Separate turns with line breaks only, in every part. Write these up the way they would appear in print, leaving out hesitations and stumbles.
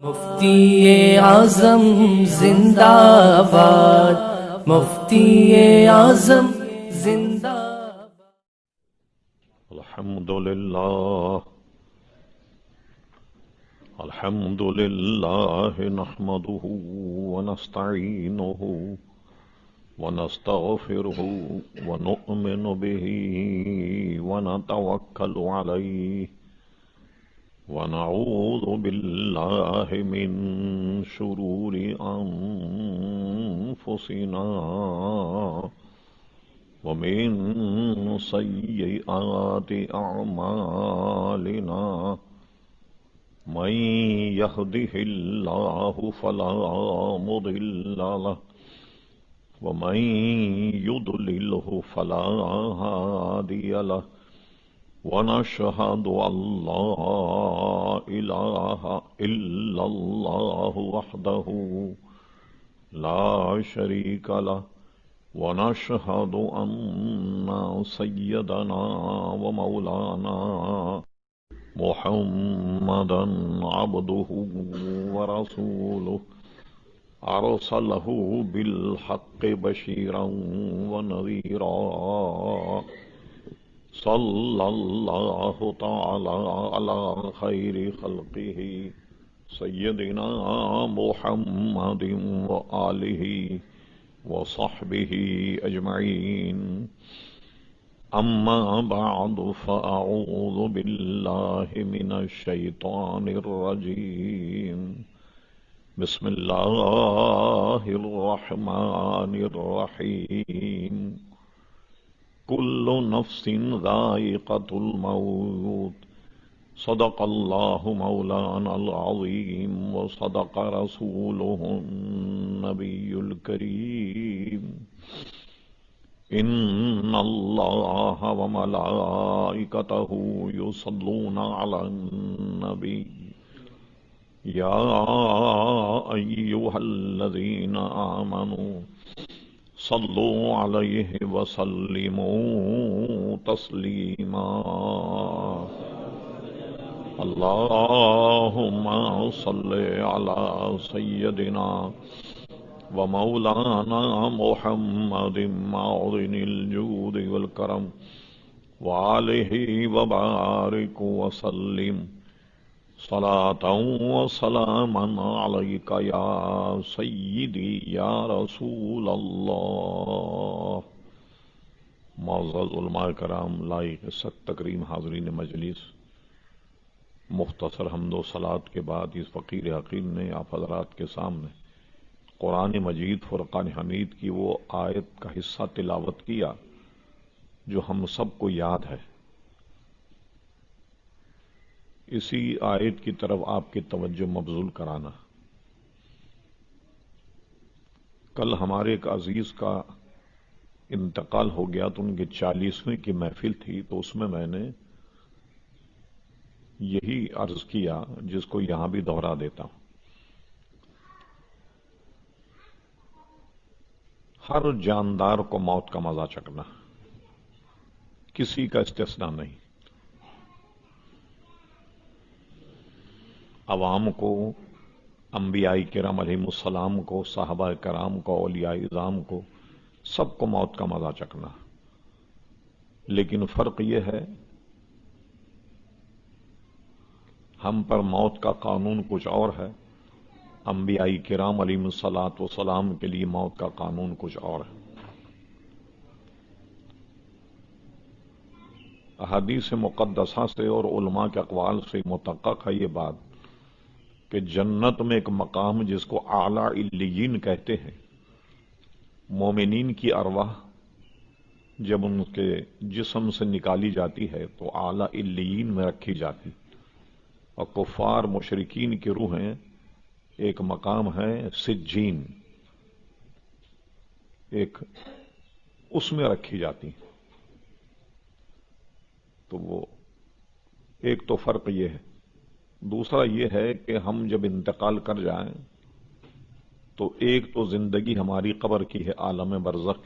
مفتی اعظم زندہ باد، مفتی اعظم زندہ باد۔
الحمد للہ نحمده ونستعینه ونستغفره ونؤمن به ونتوکل علیہ ونعوذ باللہ من شرور انفسنا ومن سیئات اعمالنا من يهده الله فلا مضل له ومن يضلله فلا هادي له ونشهد أن لا إله إلا الله وحده لا شريك له ونشهد أن سيدنا ومولانا محمدا عبده ورسوله أرسله بالحق بشيرا ونذيرا صلى الله تعالى على خير خلقه سيدنا محمد وآله وصحبه أجمعين أما بعد فأعوذ بالله من الشيطان الرجيم بسم الله الرحمن الرحيم كل نفس ذائقة الموت صدق الله مولانا العظيم وصدق رسوله النبي الكريم إن الله وملائكته يصلون على النبي يا أيها الذين آمنوا صلوا عليه وسلموا تسليما اللهم صل على سيدنا ومولانا محمد معظم الجود والكرم وعليه وبارك وسلم صلاة وسلاما عليك يا سيدي يا رسول الله۔ معزز علماء کرام، لائق سخت تکریم حاضرین مجلس، مختصر حمد و صلات کے بعد اس فقیر حقیر نے آپ حضرات کے سامنے قرآن مجید فرقان حمید کی وہ آیت کا حصہ تلاوت کیا جو ہم سب کو یاد ہے۔ اسی آیت کی طرف آپ کی توجہ مبذول کرانا۔ کل ہمارے ایک عزیز کا انتقال ہو گیا تو ان کی 40ویں کی محفل تھی، تو اس میں نے یہی عرض کیا جس کو یہاں بھی دہرا دیتا ہوں۔ ہر جاندار کو موت کا مزہ چکھنا، کسی کا استثناء نہیں۔ عوام کو، انبیاء کرام علیہم السلام کو، صحابہ کرام کو، اولیاء اعظام کو، سب کو موت کا مزہ چکھنا، لیکن فرق یہ ہے ہم پر موت کا قانون کچھ اور ہے، انبیاء کرام علیہم السلام کے لیے موت کا قانون کچھ اور ہے۔ احادیث مقدسہ سے اور علماء کے اقوال سے متحقق ہے یہ بات کہ جنت میں ایک مقام جس کو اعلیٰ علیین کہتے ہیں، مومنین کی ارواح جب ان کے جسم سے نکالی جاتی ہے تو اعلیٰ علیین میں رکھی جاتی، اور کفار مشرکین کی روحیں ایک مقام ہے سجین، ایک اس میں رکھی جاتی۔ تو وہ ایک تو فرق یہ ہے۔ دوسرا یہ ہے کہ ہم جب انتقال کر جائیں تو ایک تو زندگی ہماری قبر کی ہے، عالم برزخ،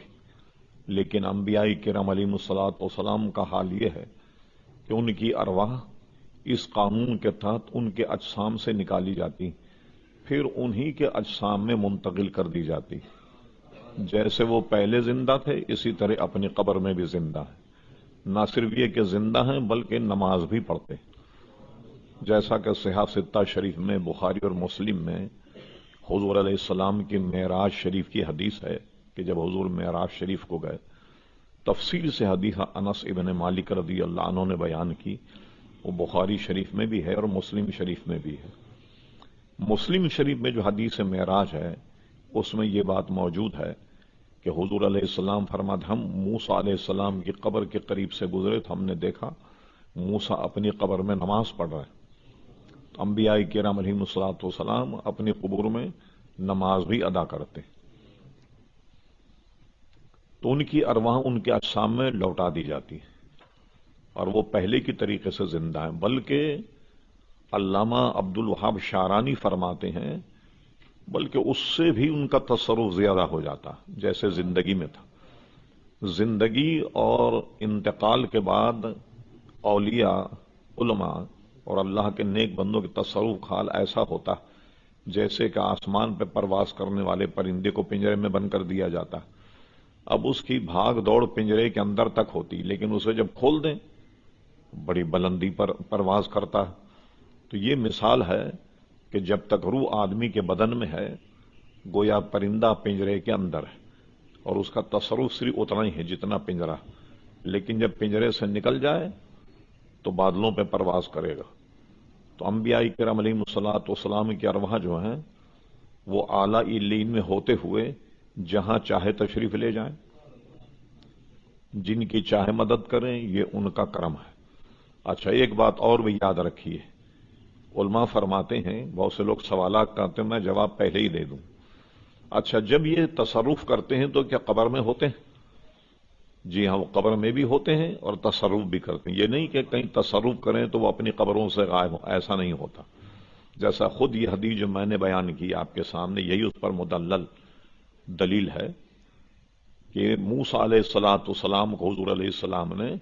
لیکن انبیاء کرام علیہم السلام کا حال یہ ہے کہ ان کی ارواح اس قانون کے تحت ان کے اجسام سے نکالی جاتی، پھر انہی کے اجسام میں منتقل کر دی جاتی. جیسے وہ پہلے زندہ تھے اسی طرح اپنی قبر میں بھی زندہ ہیں. نہ صرف یہ کہ زندہ ہیں بلکہ نماز بھی پڑھتے ہیں. جیسا کہ صحیح ستہ شریف میں بخاری اور مسلم میں حضور علیہ السلام کی معراج شریف کی حدیث ہے کہ جب حضور معراج شریف کو گئے، تفصیل سے حدیث انس ابن مالک رضی اللہ عنہ نے بیان کی. وہ بخاری شریف میں بھی ہے اور مسلم شریف میں بھی ہے. مسلم شریف میں جو حدیث معراج ہے اس میں یہ بات موجود ہے کہ حضور علیہ السلام فرماتے ہم موسیٰ علیہ السلام کی قبر کے قریب سے گزرے تو ہم نے دیکھا موسیٰ اپنی قبر میں نماز پڑھ رہے ہیں. انبیاء کرام علیہم الصلوۃ والسلام اپنی قبور میں نماز بھی ادا کرتے، تو ان کی ارواح ان کے اجسام میں لوٹا دی جاتی ہے اور وہ پہلے کی طریقے سے زندہ ہیں. بلکہ علامہ عبد الوہاب شعرانی فرماتے ہیں بلکہ اس سے بھی ان کا تصرف زیادہ ہو جاتا جیسے زندگی میں تھا. زندگی اور انتقال کے بعد اولیاء، علماء اور اللہ کے نیک بندوں کے تصرف حال ایسا ہوتا جیسے کہ آسمان پہ پرواز کرنے والے پرندے کو پنجرے میں بند کر دیا جاتا. اب اس کی بھاگ دوڑ پنجرے کے اندر تک ہوتی، لیکن اسے جب کھول دیں بڑی بلندی پر پرواز کرتا. تو یہ مثال ہے کہ جب تک روح آدمی کے بدن میں ہے گویا پرندہ پنجرے کے اندر ہے اور اس کا تصرف صرف اتنا ہی ہے جتنا پنجرہ، لیکن جب پنجرے سے نکل جائے تو بادلوں پہ پرواز کرے گا. تو انبیاء کرام علیہم الصلوۃ والسلام کی ارواح جو ہیں وہ اعلیٰ علیین میں ہوتے ہوئے جہاں چاہے تشریف لے جائیں، جن کی چاہے مدد کریں، یہ ان کا کرم ہے. اچھا ایک بات اور بھی یاد رکھیے، علماء فرماتے ہیں بہت سے لوگ سوالات کرتے ہیں، میں جواب پہلے ہی دے دوں. اچھا جب یہ تصرف کرتے ہیں تو کیا قبر میں ہوتے ہیں؟ جی ہاں، وہ قبر میں بھی ہوتے ہیں اور تصرف بھی کرتے ہیں. یہ نہیں کہ کہیں تصرف کریں تو وہ اپنی قبروں سے غائب ہوں، ایسا نہیں ہوتا. جیسا خود یہ حدیث جو میں نے بیان کی آپ کے سامنے یہی اس پر مدلل دلیل ہے کہ موسیٰ علیہ الصلوۃ والسلام کو حضور علیہ السلام نے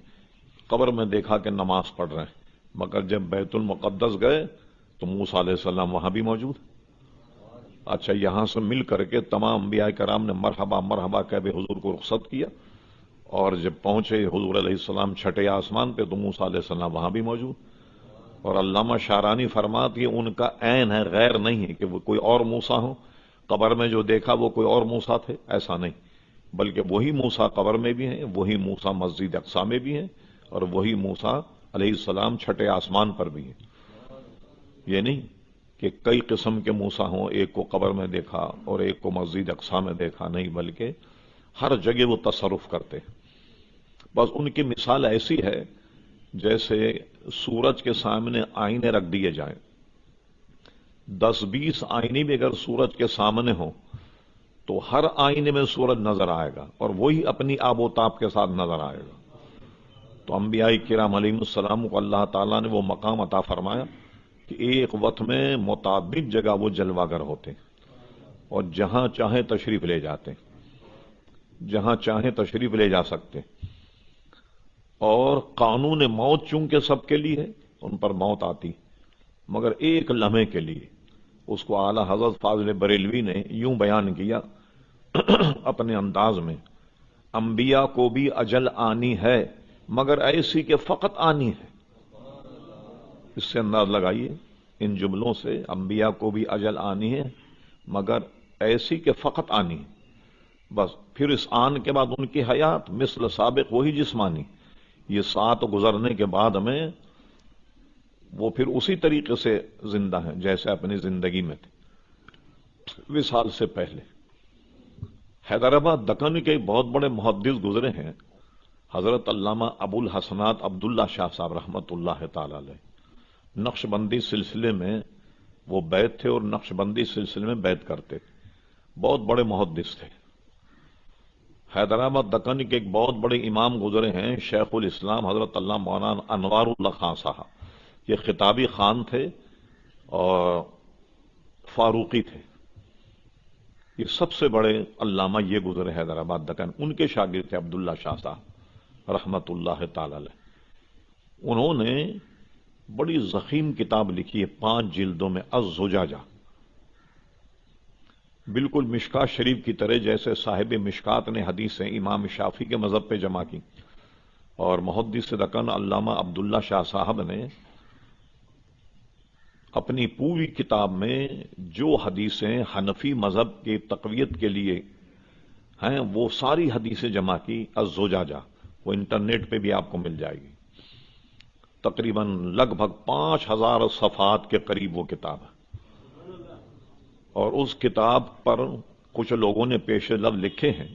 قبر میں دیکھا کہ نماز پڑھ رہے ہیں، مگر جب بیت المقدس گئے تو موسیٰ علیہ السلام وہاں بھی موجود. اچھا یہاں سے مل کر کے تمام انبیاء کرام نے مرحبا مرحبا کہہ کے حضور کو رخصت کیا، اور جب پہنچے حضور علیہ السلام چھٹے آسمان پہ تو موسیٰ علیہ السلام وہاں بھی موجود. اور علامہ شعرانی فرماتے ہیں ان کا عین ہے، غیر نہیں ہے کہ وہ کوئی اور موسیٰ ہو. قبر میں جو دیکھا وہ کوئی اور موسیٰ تھے ایسا نہیں، بلکہ وہی موسیٰ قبر میں بھی ہیں، وہی موسیٰ مسجد اقصیٰ میں بھی ہیں، اور وہی موسیٰ علیہ السلام چھٹے آسمان پر بھی ہیں. یہ نہیں کہ کئی قسم کے موسیٰ ہوں، ایک کو قبر میں دیکھا اور ایک کو مسجد اقصیٰ میں دیکھا، نہیں، بلکہ ہر جگہ وہ تصرف کرتے. بس ان کی مثال ایسی ہے جیسے سورج کے سامنے آئینے رکھ دیے جائیں، 10-20 آئینے بھی اگر سورج کے سامنے ہوں تو ہر آئینے میں سورج نظر آئے گا اور وہی اپنی آب و تاب کے ساتھ نظر آئے گا. تو انبیاء کرام علیہم السلام کو اللہ تعالیٰ نے وہ مقام عطا فرمایا کہ ایک وقت میں متعدد جگہ وہ جلوہ گر ہوتے اور جہاں چاہیں تشریف لے جاتے، جہاں چاہیں تشریف لے جا سکتے. اور قانون موت چونکہ سب کے لیے ہے، ان پر موت آتی، مگر ایک لمحے کے لیے. اس کو اعلیٰ حضرت فاضل بریلوی نے یوں بیان کیا اپنے انداز میں، انبیاء کو بھی اجل آنی ہے مگر ایسی کہ فقط آنی ہے. اس سے انداز لگائیے ان جملوں سے، انبیاء کو بھی اجل آنی ہے مگر ایسی کہ فقط آنی ہے. بس پھر اس آن کے بعد ان کی حیات مثل سابق وہی جسمانی. یہ سات گزرنے کے بعد میں وہ پھر اسی طریقے سے زندہ ہیں جیسے اپنی زندگی میں تھے. وصال سے پہلے حیدرآباد دکن کے بہت بڑے محدث گزرے ہیں، حضرت علامہ ابو الحسنات عبداللہ شاہ صاحب رحمۃ اللہ تعالی علیہ. نقش بندی سلسلے میں وہ بیت تھے اور نقش بندی سلسلے میں بیت کرتے تھے. بہت بڑے محدث تھے. حیدرآباد دکن کے ایک بہت بڑے امام گزرے ہیں شیخ الاسلام حضرت اللہ مولانا انوار اللہ خان صاحب. یہ خطابی خان تھے اور فاروقی تھے. یہ سب سے بڑے علامہ یہ گزرے حیدرآباد دکن. ان کے شاگرد تھے عبداللہ شاہ صاحب رحمت اللہ تعالی علیہ. انہوں نے بڑی ضخیم کتاب لکھی ہے 5 جلدوں میں، الزجاجہ. بالکل مشکات شریف کی طرح جیسے صاحب مشکات نے حدیثیں امام شافعی کے مذہب پہ جمع کی، اور محدث دکن علامہ عبداللہ شاہ صاحب نے اپنی پوری کتاب میں جو حدیثیں حنفی مذہب کی تقویت کے لیے ہیں وہ ساری حدیثیں جمع کی الزجاجہ، وہ انٹرنیٹ پہ بھی آپ کو مل جائے گی، تقریباً لگ بھگ 5000 صفحات کے قریب وہ کتاب ہے۔ اور اس کتاب پر کچھ لوگوں نے پیش لفظ لکھے ہیں۔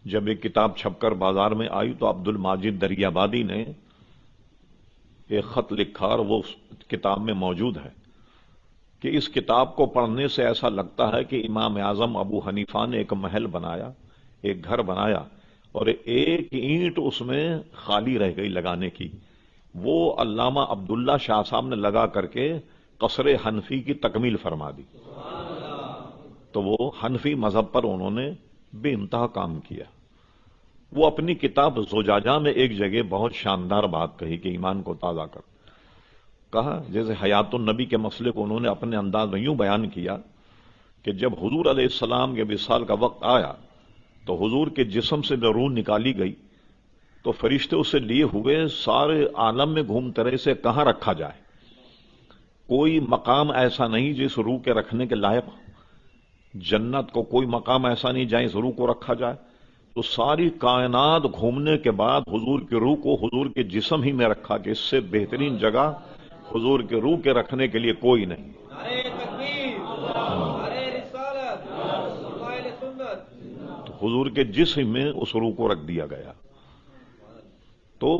جب یہ کتاب چھپ کر بازار میں آئی تو عبد الماجد دریابادی نے ایک خط لکھا، اور وہ اس کتاب میں موجود ہے، کہ اس کتاب کو پڑھنے سے ایسا لگتا ہے کہ امام اعظم ابو حنیفہ نے ایک محل بنایا، ایک گھر بنایا، اور ایک اینٹ اس میں خالی رہ گئی لگانے کی، وہ علامہ عبداللہ شاہ صاحب نے لگا کر کے قصر حنفی کی تکمیل فرما دی۔ تو وہ حنفی مذہب پر انہوں نے بے انتہا کام کیا۔ وہ اپنی کتاب زجاجہ میں ایک جگہ بہت شاندار بات کہی کہ ایمان کو تازہ کر، کہا جیسے حیات النبی کے مسئلے کو انہوں نے اپنے انداز میں یوں بیان کیا کہ جب حضور علیہ السلام کے وصال کا وقت آیا تو حضور کے جسم سے روح نکالی گئی تو فرشتے اسے لیے ہوئے سارے عالم میں گھومتے رہے، اسے کہاں رکھا جائے، کوئی مقام ایسا نہیں جس روح کے رکھنے کے لائق، جنت کو کوئی مقام ایسا نہیں جہاں اس روح کو رکھا جائے۔ تو ساری کائنات گھومنے کے بعد حضور کی روح کو حضور کے جسم ہی میں رکھا کہ اس سے بہترین جگہ حضور کے روح کے رکھنے کے لیے کوئی نہیں۔
نعرہ تکبیر، نعرہ رسالت، قائل سنت۔
تو حضور کے جسم میں اس روح کو رکھ دیا گیا۔ تو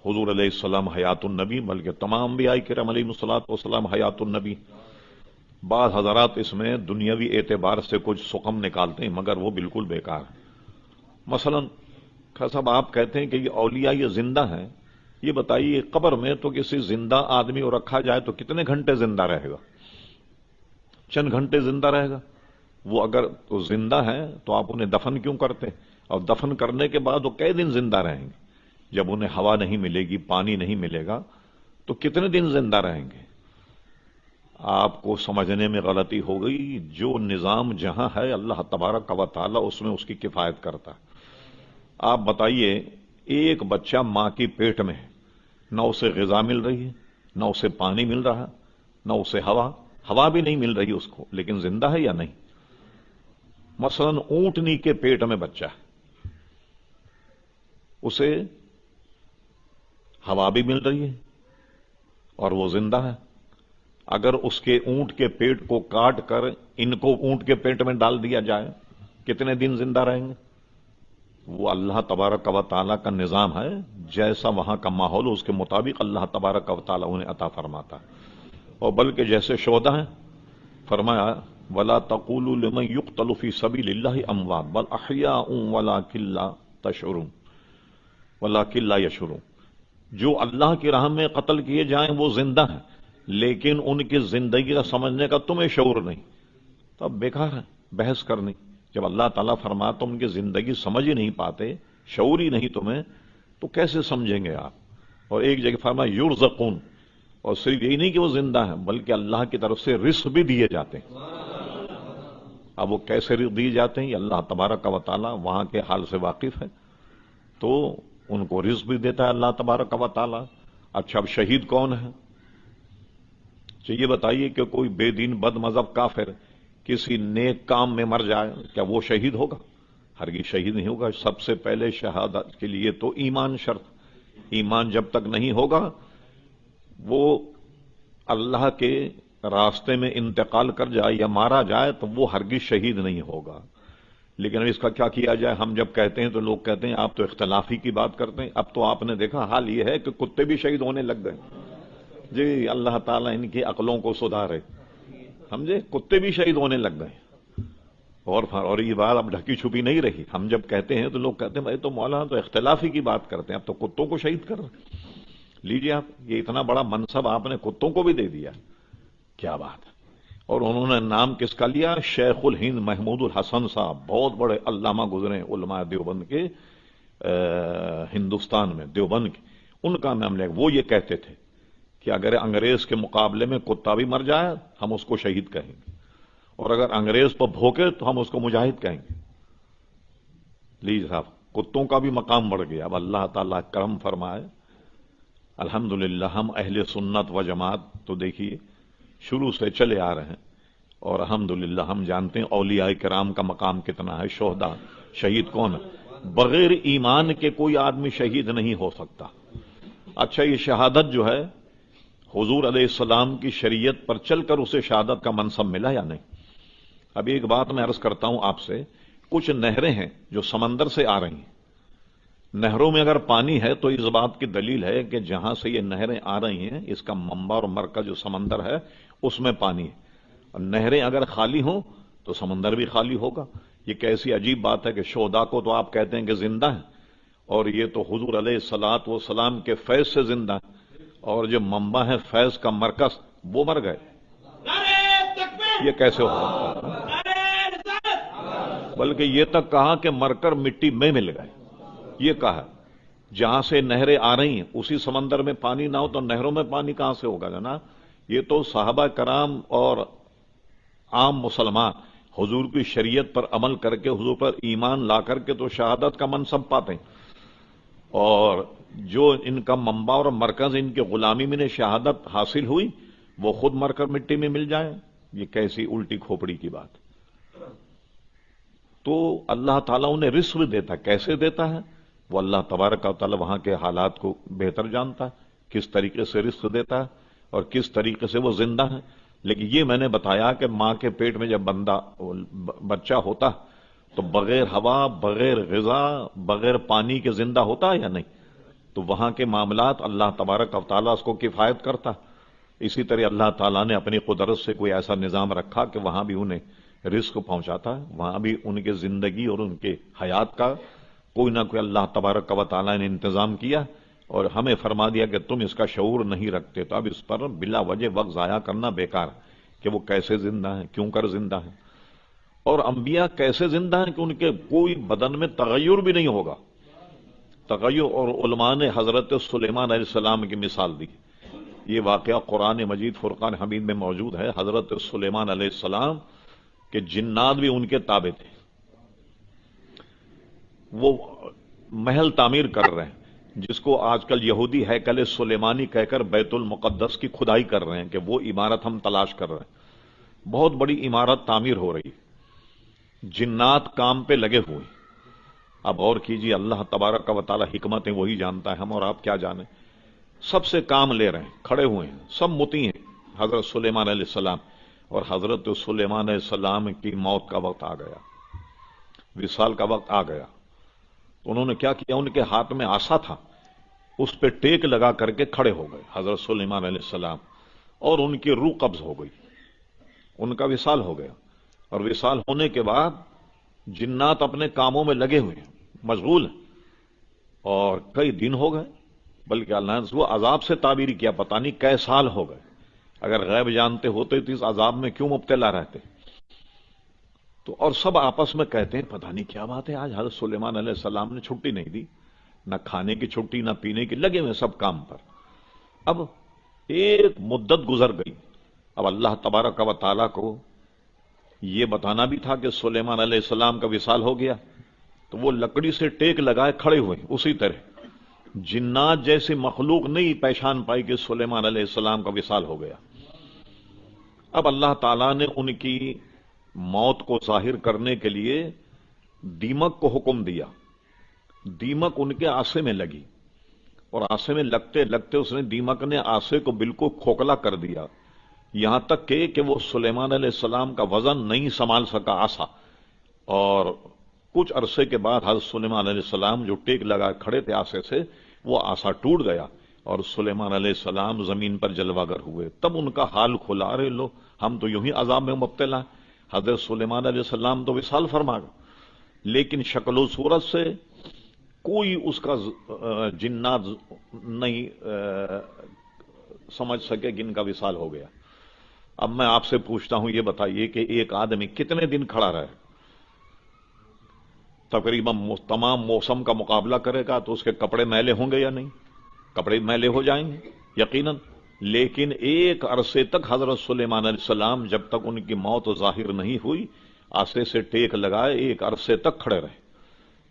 حضور علیہ السلام حیات النبی، بلکہ تمام انبیاء کرام علیہ الصلوۃ والسلام حیات النبی۔ بعض حضرات اس میں دنیاوی اعتبار سے کچھ سقم نکالتے ہیں مگر وہ بالکل بیکار ہے۔ مثلا صاحب آپ کہتے ہیں کہ یہ اولیاء یہ زندہ ہیں، یہ بتائیے قبر میں تو کسی زندہ آدمی کو رکھا جائے تو کتنے گھنٹے زندہ رہے گا؟ چند گھنٹے زندہ رہے گا۔ وہ اگر تو زندہ ہیں تو آپ انہیں دفن کیوں کرتے ہیں؟ اور دفن کرنے کے بعد وہ کئی دن زندہ رہیں گے؟ جب انہیں ہوا نہیں ملے گی، پانی نہیں ملے گا تو کتنے دن زندہ رہیں گے؟ آپ کو سمجھنے میں غلطی ہو گئی۔ جو نظام جہاں ہے اللہ تبارک و تعالی اس میں اس کی کفایت کرتا ہے۔ آپ بتائیے ایک بچہ ماں کی پیٹ میں ہے، نہ اسے غذا مل رہی ہے، نہ اسے پانی مل رہا، نہ اسے ہوا بھی نہیں مل رہی اس کو، لیکن زندہ ہے یا نہیں؟ مثلا اونٹنی کے پیٹ میں بچہ ہے، اسے ہوا بھی مل رہی ہے اور وہ زندہ ہے۔ اگر اس کے اونٹ کے پیٹ کو کاٹ کر ان کو اونٹ کے پیٹ میں ڈال دیا جائے کتنے دن زندہ رہیں گے؟ وہ اللہ تبارک و تعالیٰ کا نظام ہے، جیسا وہاں کا ماحول اس کے مطابق اللہ تبارک و تعالیٰ انہیں عطا فرماتا ہے۔ اور بلکہ جیسے شہداء ہیں، فرمایا وَلَا تَقُولُوا لِمَن يُقْتَلُ فِي سَبِيلِ اللَّهِ أَمْوَاتٌ بَلْ أَحْيَاءٌ وَلَٰكِن لَّا تَشْعُرُونَ وَلَٰكِن لَّا يَشْعُرُونَ۔ جو اللہ کی راہ میں قتل کیے جائیں وہ زندہ ہیں، لیکن ان کی زندگی کا سمجھنے کا تمہیں شعور نہیں، تو اب بیکار ہے بحث کرنی۔ جب اللہ تعالیٰ فرماتا تم ان کی زندگی سمجھ ہی نہیں پاتے، شعور ہی نہیں تمہیں، تو کیسے سمجھیں گے آپ؟ اور ایک جگہ فرمایا یرزقون، اور صرف یہی نہیں کہ وہ زندہ ہیں بلکہ اللہ کی طرف سے رزق بھی دیے جاتے ہیں۔ اب وہ کیسے رزق دیے جاتے ہیں یہ اللہ تبارک و تعالیٰ وہاں کے حال سے واقف ہے، تو ان کو رزق بھی دیتا ہے اللہ تبارک و تعالیٰ۔ اچھا اب شہید کون ہے؟ یہ بتائیے کہ کوئی بے دین بد مذہب کافر کسی نیک کام میں مر جائے کیا وہ شہید ہوگا؟ ہرگز شہید نہیں ہوگا۔ سب سے پہلے شہادت کے لیے تو ایمان شرط، ایمان جب تک نہیں ہوگا وہ اللہ کے راستے میں انتقال کر جائے یا مارا جائے تو وہ ہرگز شہید نہیں ہوگا۔ لیکن اب اس کا کیا کیا جائے؟ ہم جب کہتے ہیں تو لوگ کہتے ہیں آپ تو اختلافی کی بات کرتے ہیں۔ اب تو آپ نے دیکھا حال یہ ہے کہ کتے بھی شہید ہونے لگ گئے۔ جی اللہ تعالیٰ ان کی عقلوں کو سدھارے، سمجھے، کتے بھی شہید ہونے لگ گئے۔ اور یہ بات اب ڈھکی چھپی نہیں رہی۔ ہم جب کہتے ہیں تو لوگ کہتے ہیں بھائی تو مولانا تو اختلافی کی بات کرتے ہیں، اب تو کتوں کو شہید کر رہے۔ لیجیے آپ، یہ اتنا بڑا منصب آپ نے کتوں کو بھی دے دیا، کیا بات ہے۔ اور انہوں نے نام کس کا لیا؟ شیخ الہند محمود الحسن صاحب، بہت بڑے علامہ گزرے علماء دیوبند کے، ہندوستان میں دیوبند کے، ان کا نام لیا۔ وہ یہ کہتے تھے کہ اگر انگریز کے مقابلے میں کتا بھی مر جائے ہم اس کو شہید کہیں گے۔ اور اگر انگریز پر بھوکے تو ہم اس کو مجاہد کہیں گے. لیجیے صاحب، کتوں کا بھی مقام بڑھ گیا. اب اللہ تعالیٰ کرم فرمائے، الحمدللہ ہم اہل سنت و جماعت تو دیکھیے شروع سے چلے آ رہے ہیں، اور الحمدللہ ہم جانتے ہیں اولیاء کرام کا مقام کتنا ہے. شہداء، شہید کون ہے؟ بغیر ایمان کے کوئی آدمی شہید نہیں ہو سکتا. اچھا، یہ شہادت جو ہے حضور علیہ السلام کی شریعت پر چل کر اسے شہادت کا منصب ملا یا نہیں؟ اب ایک بات میں عرض کرتا ہوں آپ سے، کچھ نہریں ہیں جو سمندر سے آ رہی ہیں. نہروں میں اگر پانی ہے تو اس بات کی دلیل ہے کہ جہاں سے یہ نہریں آ رہی ہیں اس کا منبع اور مرکز جو سمندر ہے اس میں پانی ہے. اور نہریں اگر خالی ہوں تو سمندر بھی خالی ہوگا. یہ کیسی عجیب بات ہے کہ شہداء کو تو آپ کہتے ہیں کہ زندہ ہیں، اور یہ تو حضور علیہ الصلوۃ والسلام کے فیض سے زندہ ہیں، اور جو منبع ہے فیض کا مرکز وہ مر گئے. یہ کیسے ہو سکتا ہے؟ بلکہ یہ تک کہا کہ مر کر مٹی میں مل گئے. یہ کہا جہاں سے نہریں آ رہی ہیں اسی سمندر میں پانی نہ ہو تو نہروں میں پانی کہاں سے ہوگا جناب؟ یہ تو صحابہ کرام اور عام مسلمان حضور کی شریعت پر عمل کر کے حضور پر ایمان لا کر کے تو شہادت کا منصب پاتے ہیں، اور جو ان کا منبع اور مرکز ان کی غلامی میں شہادت حاصل ہوئی وہ خود مر کر مٹی میں مل جائے. یہ کیسی الٹی کھوپڑی کی بات. تو اللہ تعالیٰ انہیں رزق دیتا ہے. کیسے دیتا ہے وہ اللہ تبارک و تعالیٰ وہاں کے حالات کو بہتر جانتا ہے، کس طریقے سے رزق دیتا ہے اور کس طریقے سے وہ زندہ ہے. لیکن یہ میں نے بتایا کہ ماں کے پیٹ میں جب بچہ ہوتا تو بغیر ہوا، بغیر غذا، بغیر پانی کے زندہ ہوتا ہے یا نہیں؟ تو وہاں کے معاملات اللہ تبارک و تعالیٰ اس کو کفایت کرتا. اسی طرح اللہ تعالیٰ نے اپنی قدرت سے کوئی ایسا نظام رکھا کہ وہاں بھی انہیں رزق پہنچاتا ہے، وہاں بھی ان کے زندگی اور ان کے حیات کا کوئی نہ کوئی اللہ تبارک و تعالیٰ نے انتظام کیا، اور ہمیں فرما دیا کہ تم اس کا شعور نہیں رکھتے. تو اب اس پر بلا وجہ وقت ضائع کرنا بیکار کہ وہ کیسے زندہ ہیں، کیوں کر زندہ ہیں، اور انبیاء کیسے زندہ ہیں کہ ان کے کوئی بدن میں تغیر بھی نہیں ہوگا. تغیر، اور علماء نے حضرت سلیمان علیہ السلام کی مثال دی. یہ واقعہ قرآن مجید فرقان حمید میں موجود ہے. حضرت سلیمان علیہ السلام کے جنات بھی ان کے تابع تھے. وہ محل تعمیر کر رہے ہیں جس کو آج کل یہودی ہیکل سلیمانی کہہ کر بیت المقدس کی کھدائی کر رہے ہیں کہ وہ عمارت ہم تلاش کر رہے ہیں. بہت بڑی عمارت تعمیر ہو رہی، جنات کام پہ لگے ہوئے. اب اور کیجیے، اللہ تبارک و تعالی حکمتیں وہی جانتا ہے، ہم اور آپ کیا جانیں. سب سے کام لے رہے ہیں، کھڑے ہوئے ہیں، سب مطیع ہیں حضرت سلیمان علیہ السلام. اور حضرت سلیمان علیہ السلام کی موت کا وقت آ گیا، وصال کا وقت آ گیا. تو انہوں نے کیا کیا، ان کے ہاتھ میں عصا تھا، اس پہ ٹیک لگا کر کے کھڑے ہو گئے حضرت سلیمان علیہ السلام، اور ان کی روح قبض ہو گئی، ان کا وصال ہو گیا. اور وصال ہونے کے بعد جنات اپنے کاموں میں لگے ہوئے ہیں، مشغول ہیں، اور کئی دن ہو گئے، بلکہ اللہ نے وہ عذاب سے تعبیر کیا، پتہ نہیں کئی سال ہو گئے. اگر غیب جانتے ہوتے تو اس عذاب میں کیوں مبتلا رہتے؟ تو اور سب آپس میں کہتے ہیں پتہ نہیں کیا بات ہے، آج حضرت سلیمان علیہ السلام نے چھٹی نہیں دی، نہ کھانے کی چھٹی نہ پینے کی، لگے ہوئے سب کام پر. اب ایک مدت گزر گئی. اب اللہ تبارک و تعالیٰ کو یہ بتانا بھی تھا کہ سلیمان علیہ السلام کا وصال ہو گیا، تو وہ لکڑی سے ٹیک لگائے کھڑے ہوئے. اسی طرح جنات جیسی مخلوق نہیں پہچان پائی کہ سلیمان علیہ السلام کا وصال ہو گیا. اب اللہ تعالیٰ نے ان کی موت کو ظاہر کرنے کے لیے دیمک کو حکم دیا. دیمک ان کے آسے میں لگی، اور آسے میں لگتے لگتے اس نے دیمک نے آسے کو بالکل کھوکھلا کر دیا، یہاں تک کہ وہ سلیمان علیہ السلام کا وزن نہیں سنبھال سکا آسا. اور کچھ عرصے کے بعد حضرت سلیمان علیہ السلام جو ٹیک لگا کھڑے تھے آسے سے، وہ آسا ٹوٹ گیا اور سلیمان علیہ السلام زمین پر جلوہ گر ہوئے. تب ان کا حال کھلا، رہے لو ہم تو یوں ہی عذاب میں مبتلا ہیں. حضرت سلیمان علیہ السلام تو وصال فرما گئے، لیکن شکل و صورت سے کوئی اس کا جنات نہیں سمجھ سکے کہ ان کا وصال ہو گیا. اب میں آپ سے پوچھتا ہوں، یہ بتائیے کہ ایک آدمی کتنے دن کھڑا رہے؟ تقریباً تمام موسم کا مقابلہ کرے گا تو اس کے کپڑے میلے ہوں گے یا نہیں؟ کپڑے میلے ہو جائیں گے یقیناً. لیکن ایک عرصے تک حضرت سلیمان علیہ السلام جب تک ان کی موت ظاہر نہیں ہوئی آسے سے ٹیک لگائے ایک عرصے تک کھڑے رہے،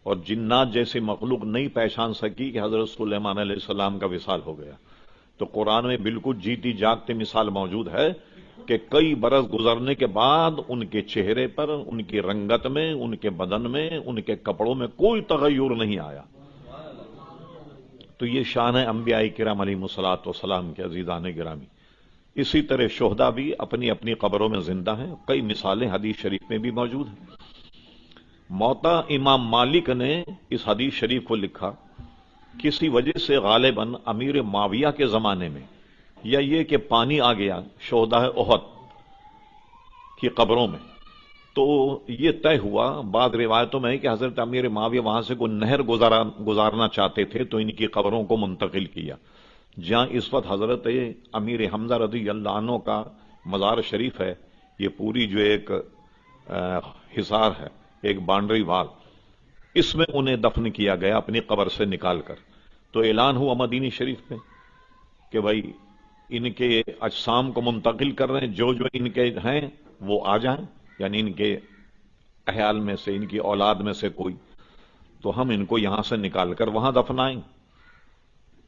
اور جنات جیسی مخلوق نہیں پہچان سکی کہ حضرت سلیمان علیہ السلام کا وصال ہو گیا۔ تو قرآن میں بالکل جیتی جاگتی مثال موجود ہے کہ کئی برس گزرنے کے بعد ان کے چہرے پر، ان کی رنگت میں، ان کے بدن میں، ان کے کپڑوں میں کوئی تغیر نہیں آیا۔ تو یہ شان ہے انبیاء کرام علیہ الصلوۃ والسلام کے عزیزان گرامی۔ اسی طرح شہداء بھی اپنی اپنی قبروں میں زندہ ہیں، کئی مثالیں حدیث شریف میں بھی موجود ہیں۔ موتا امام مالک نے اس حدیث شریف کو لکھا، کسی وجہ سے غالباً امیر معاویہ کے زمانے میں، یا یہ کہ پانی آ گیا شہداء احد کی قبروں میں، تو یہ طے ہوا بعض روایتوں میں کہ حضرت امیر معاویہ وہاں سے کوئی نہر گزارنا چاہتے تھے تو ان کی قبروں کو منتقل کیا۔ جہاں اس وقت حضرت امیر حمزہ رضی اللہ عنہ کا مزار شریف ہے، یہ پوری جو ایک حصار ہے، ایک باؤنڈری وال، اس میں انہیں دفن کیا گیا اپنی قبر سے نکال کر۔ تو اعلان ہوا مدینی شریف میں کہ بھائی ان کے اجسام کو منتقل کر رہے ہیں، جو جو ان کے ہیں وہ آ جائیں، یعنی ان کے اہل میں سے، ان کی اولاد میں سے کوئی، تو ہم ان کو یہاں سے نکال کر وہاں دفنائیں۔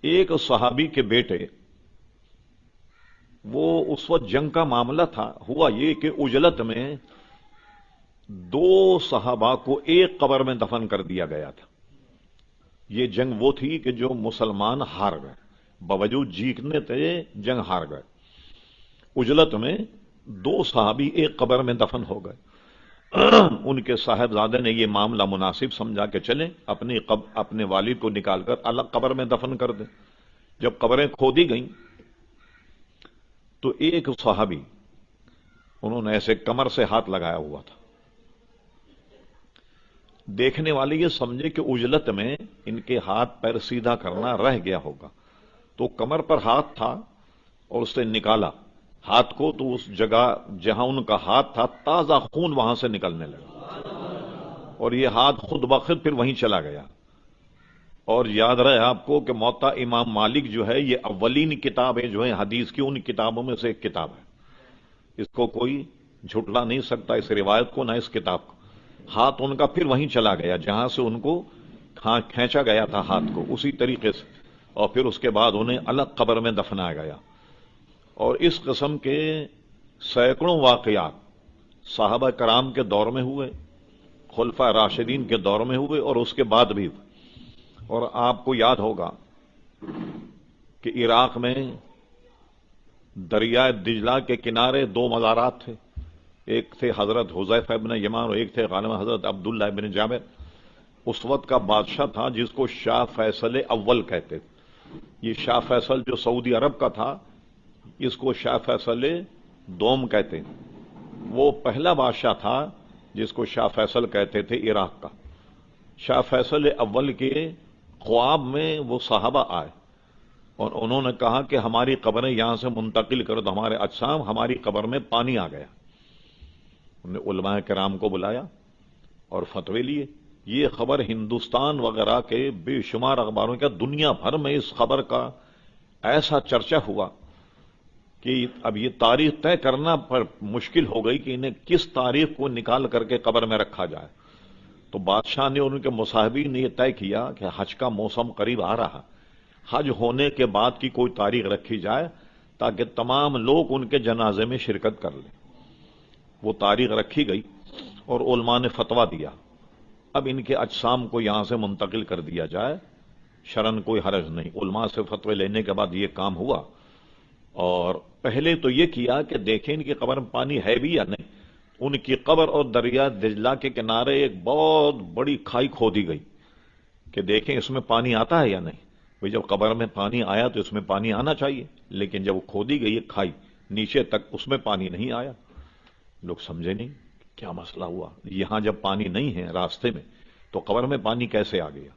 ایک صحابی کے بیٹے، وہ اس وقت جنگ کا معاملہ تھا، ہوا یہ کہ عجلت میں 2 صحابہ کو ایک قبر میں دفن کر دیا گیا تھا۔ یہ جنگ وہ تھی کہ جو مسلمان ہار گئے، باوجود جیتنے تھے جنگ ہار گئے۔ عجلت میں 2 صحابی ایک قبر میں دفن ہو گئے۔ ان کے صاحبزادے نے یہ معاملہ مناسب سمجھا کہ چلیں اپنے والد کو نکال کر الگ قبر میں دفن کر دیں۔ جب قبریں کھودی گئیں تو ایک صحابی، انہوں نے ایسے کمر سے ہاتھ لگایا ہوا تھا، دیکھنے والے یہ سمجھے کہ عجلت میں ان کے ہاتھ پیر سیدھا کرنا رہ گیا ہوگا، تو کمر پر ہاتھ تھا اور اس سے نکالا ہاتھ کو، تو اس جگہ جہاں ان کا ہاتھ تھا تازہ خون وہاں سے نکلنے لگا، اور یہ ہاتھ خود بخود پھر وہیں چلا گیا۔ اور یاد رہے آپ کو کہ موطا امام مالک جو ہے یہ اولین کتابیں جو ہیں حدیث کی، ان کتابوں میں سے ایک کتاب ہے، اس کو کوئی جھٹلا نہیں سکتا، اس روایت کو نہ اس کتاب کو۔ ہاتھ ان کا پھر وہیں چلا گیا جہاں سے ان کو کھینچا گیا تھا ہاتھ کو، اسی طریقے سے، اور پھر اس کے بعد انہیں الگ قبر میں دفنایا گیا۔ اور اس قسم کے سینکڑوں واقعات صحابہ کرام کے دور میں ہوئے، خلفاء راشدین کے دور میں ہوئے، اور اس کے بعد بھی ہوئے۔ اور آپ کو یاد ہوگا کہ عراق میں دریائے دجلہ کے کنارے 2 مزارات تھے، ایک تھے حضرت حذیفہ ابن یمان اور ایک تھے غالباً حضرت عبداللہ ابن جابر۔ اس وقت کا بادشاہ تھا جس کو شاہ فیصل اول کہتے تھے۔ یہ شاہ فیصل جو سعودی عرب کا تھا، اس کو شاہ فیصل دوم کہتے ہیں۔ وہ پہلا بادشاہ تھا جس کو شاہ فیصل کہتے تھے عراق کا۔ شاہ فیصل اول کے خواب میں وہ صحابہ آئے اور انہوں نے کہا کہ ہماری قبریں یہاں سے منتقل کر دو، ہمارے اجسام، ہماری قبر میں پانی آ گیا۔ انہوں نے علماء کرام کو بلایا اور فتوے لیے۔ یہ خبر ہندوستان وغیرہ کے بے شمار اخباروں کا، دنیا بھر میں اس خبر کا ایسا چرچا ہوا کہ اب یہ تاریخ طے کرنا پر مشکل ہو گئی کہ انہیں کس تاریخ کو نکال کر کے قبر میں رکھا جائے۔ تو بادشاہ نے اور ان کے مصاحبین نے یہ طے کیا کہ حج کا موسم قریب آ رہا، حج ہونے کے بعد کی کوئی تاریخ رکھی جائے تاکہ تمام لوگ ان کے جنازے میں شرکت کر لیں۔ وہ تاریخ رکھی گئی اور علماء نے فتویٰ دیا اب ان کے اجسام کو یہاں سے منتقل کر دیا جائے، شرعاً کوئی حرج نہیں۔ علماء سے فتوے لینے کے بعد یہ کام ہوا، اور پہلے تو یہ کیا کہ دیکھیں ان کی قبر میں پانی ہے بھی یا نہیں۔ ان کی قبر اور دریا دجلہ کے کنارے ایک بہت بڑی کھائی کھودی گئی کہ دیکھیں اس میں پانی آتا ہے یا نہیں۔ بھئی جب قبر میں پانی آیا تو اس میں پانی آنا چاہیے، لیکن جب وہ کھودی گئی ایک کھائی نیچے تک، اس میں پانی نہیں آیا۔ لوگ سمجھے نہیں کیا مسئلہ ہوا، یہاں جب پانی نہیں ہے راستے میں تو قبر میں پانی کیسے آ گیا۔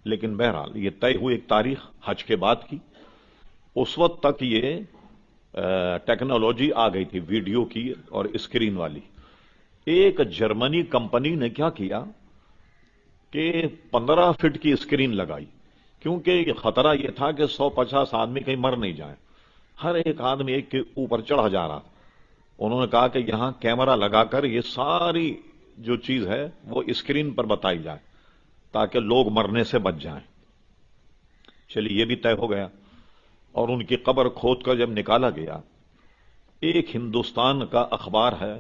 لیکن بہرحال یہ طے ہوئی ایک تاریخ حج کے بعد کی۔ اس وقت تک یہ ٹیکنالوجی آ گئی تھی ویڈیو کی اور اسکرین والی۔ ایک جرمنی کمپنی نے کیا کیا کہ 15 فٹ کی اسکرین لگائی، کیونکہ خطرہ یہ تھا کہ 150 آدمی کہیں مر نہیں جائیں۔ ہر ایک آدمی ایک کے اوپر چڑھا جا رہا. انہوں نے کہا کہ یہاں کیمرہ لگا کر یہ ساری جو چیز ہے وہ اسکرین پر بتائی جائے تاکہ لوگ مرنے سے بچ جائیں. چلیے یہ بھی طے ہو گیا. اور ان کی قبر کھود کر جب نکالا گیا، ایک ہندوستان کا اخبار ہے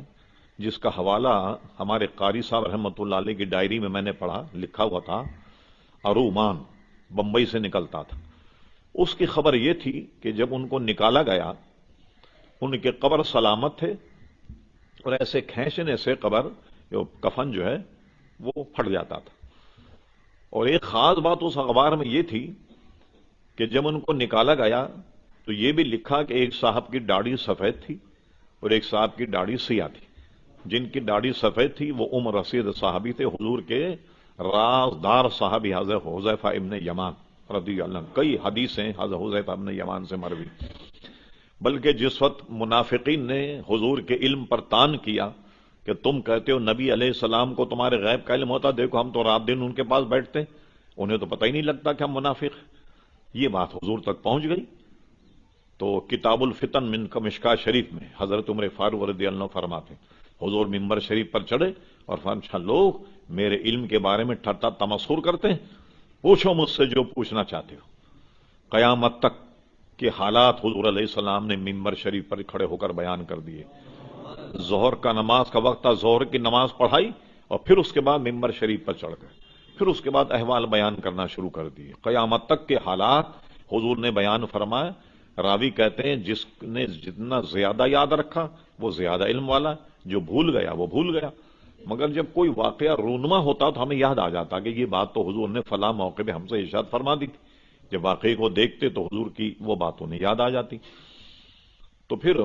جس کا حوالہ ہمارے قاری صاحب رحمۃ اللہ علیہ کی ڈائری میں نے پڑھا، لکھا ہوا تھا ارومان، بمبئی سے نکلتا تھا. اس کی خبر یہ تھی کہ جب ان کو نکالا گیا ان کے قبر سلامت تھے، اور ایسے کھینچنے سے قبر جو کفن جو ہے وہ پھٹ جاتا تھا. اور ایک خاص بات اس اخبار میں یہ تھی کہ جب ان کو نکالا گیا تو یہ بھی لکھا کہ ایک صاحب کی داڑھی سفید تھی اور ایک صاحب کی داڑھی سیاہ تھی. جن کی داڑھی سفید تھی وہ عمر رسید صحابی تھے، حضور کے رازدار صحابی حضرت حذیفہ ابن یمان رضی اللہ عنہ. کئی حدیثیں حضرت حذیفہ ابن یمان سے مروی. بلکہ جس وقت منافقین نے حضور کے علم پر تان کیا کہ تم کہتے ہو نبی علیہ السلام کو تمہارے غیب کا علم ہوتا، دیکھو ہم تو رات دن ان کے پاس بیٹھتے، انہیں تو پتہ ہی نہیں لگتا کہ ہم منافق. یہ بات حضور تک پہنچ گئی تو کتاب الفتن من مشکاہ شریف میں حضرت عمر فاروق رضی اللہ عنہ فرماتے ہیں حضور منبر شریف پر چڑھے اور فرمایا لوگ میرے علم کے بارے میں ٹھٹا تمسخر کرتے ہیں، پوچھو مجھ سے جو پوچھنا چاہتے ہو. قیامت تک کے حالات حضور علیہ السلام نے منبر شریف پر کھڑے ہو کر بیان کر دیے. ظہر کا نماز کا وقت تھا، ظہر کی نماز پڑھائی اور پھر اس کے بعد منبر شریف پر چڑھ گئے. پھر اس کے بعد احوال بیان کرنا شروع کر دیے. قیامت تک کے حالات حضور نے بیان فرمائے. راوی کہتے ہیں جس نے جتنا زیادہ یاد رکھا وہ زیادہ علم والا، جو بھول گیا وہ بھول گیا. مگر جب کوئی واقعہ رونما ہوتا تو ہمیں یاد آ جاتا کہ یہ بات تو حضور نے فلاں موقع پہ ہم سے ارشاد فرما دی تھی. جب واقعے کو دیکھتے تو حضور کی وہ بات انہیں یاد آ جاتی. تو پھر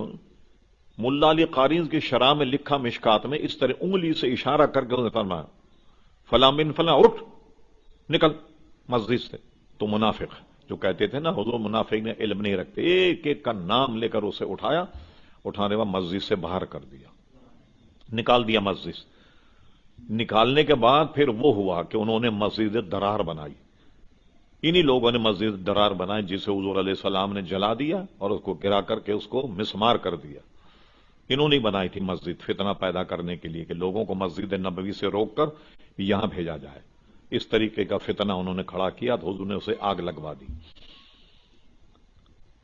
ملا علی قاری کی شرح میں لکھا مشکات میں اس طرح انگلی سے اشارہ کر کے انہوں نے فرمایا فلاں بن فلاں اٹھ نکل مسجد سے، تو منافق جو کہتے تھے نا حضور منافق نے علم نہیں رکھتے، ایک ایک کا نام لے کر اسے اٹھایا، اٹھانے بعد مسجد سے باہر کر دیا، نکال دیا مسجد سے. نکالنے کے بعد پھر وہ ہوا کہ انہوں نے مسجد درار بنائی. انہی لوگوں نے مسجد درار بنائی جسے حضور علیہ السلام نے جلا دیا اور اس کو گرا کر کے اس کو مسمار کر دیا. انہوں نے بنائی تھی مسجد فتنہ پیدا کرنے کے لیے کہ لوگوں کو مسجد نبوی سے روک کر یہاں بھیجا جائے. اس طریقے کا فتنہ انہوں نے کھڑا کیا تو حضور نے اسے آگ لگوا دی.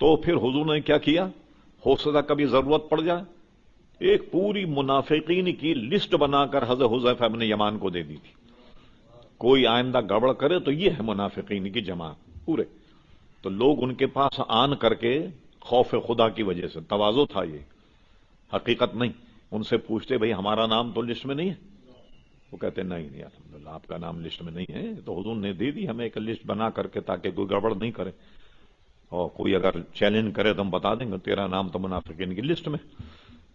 تو پھر حضور نے کیا کیا، ہو سکتا کبھی ضرورت پڑ جائے، ایک پوری منافقین کی لسٹ بنا کر حضرت حذیفہ ابن یمان کو دے دی تھی. کوئی آئندہ گڑبڑ کرے تو یہ ہے منافقین کی جماعت پورے. تو لوگ ان کے پاس آن کر کے خوف خدا کی وجہ سے، تواضع تھا یہ، حقیقت نہیں، ان سے پوچھتے بھئی ہمارا نام تو لسٹ میں نہیں ہے؟ وہ کہتے نہیں الحمدللہ آپ کا نام لسٹ میں نہیں ہے. تو حضور نے دے دی ہمیں ایک لسٹ بنا کر کے تاکہ کوئی گڑبڑ نہیں کرے، اور کوئی اگر چیلنج کرے تو ہم بتا دیں گے تیرا نام تو منافقین کی لسٹ میں.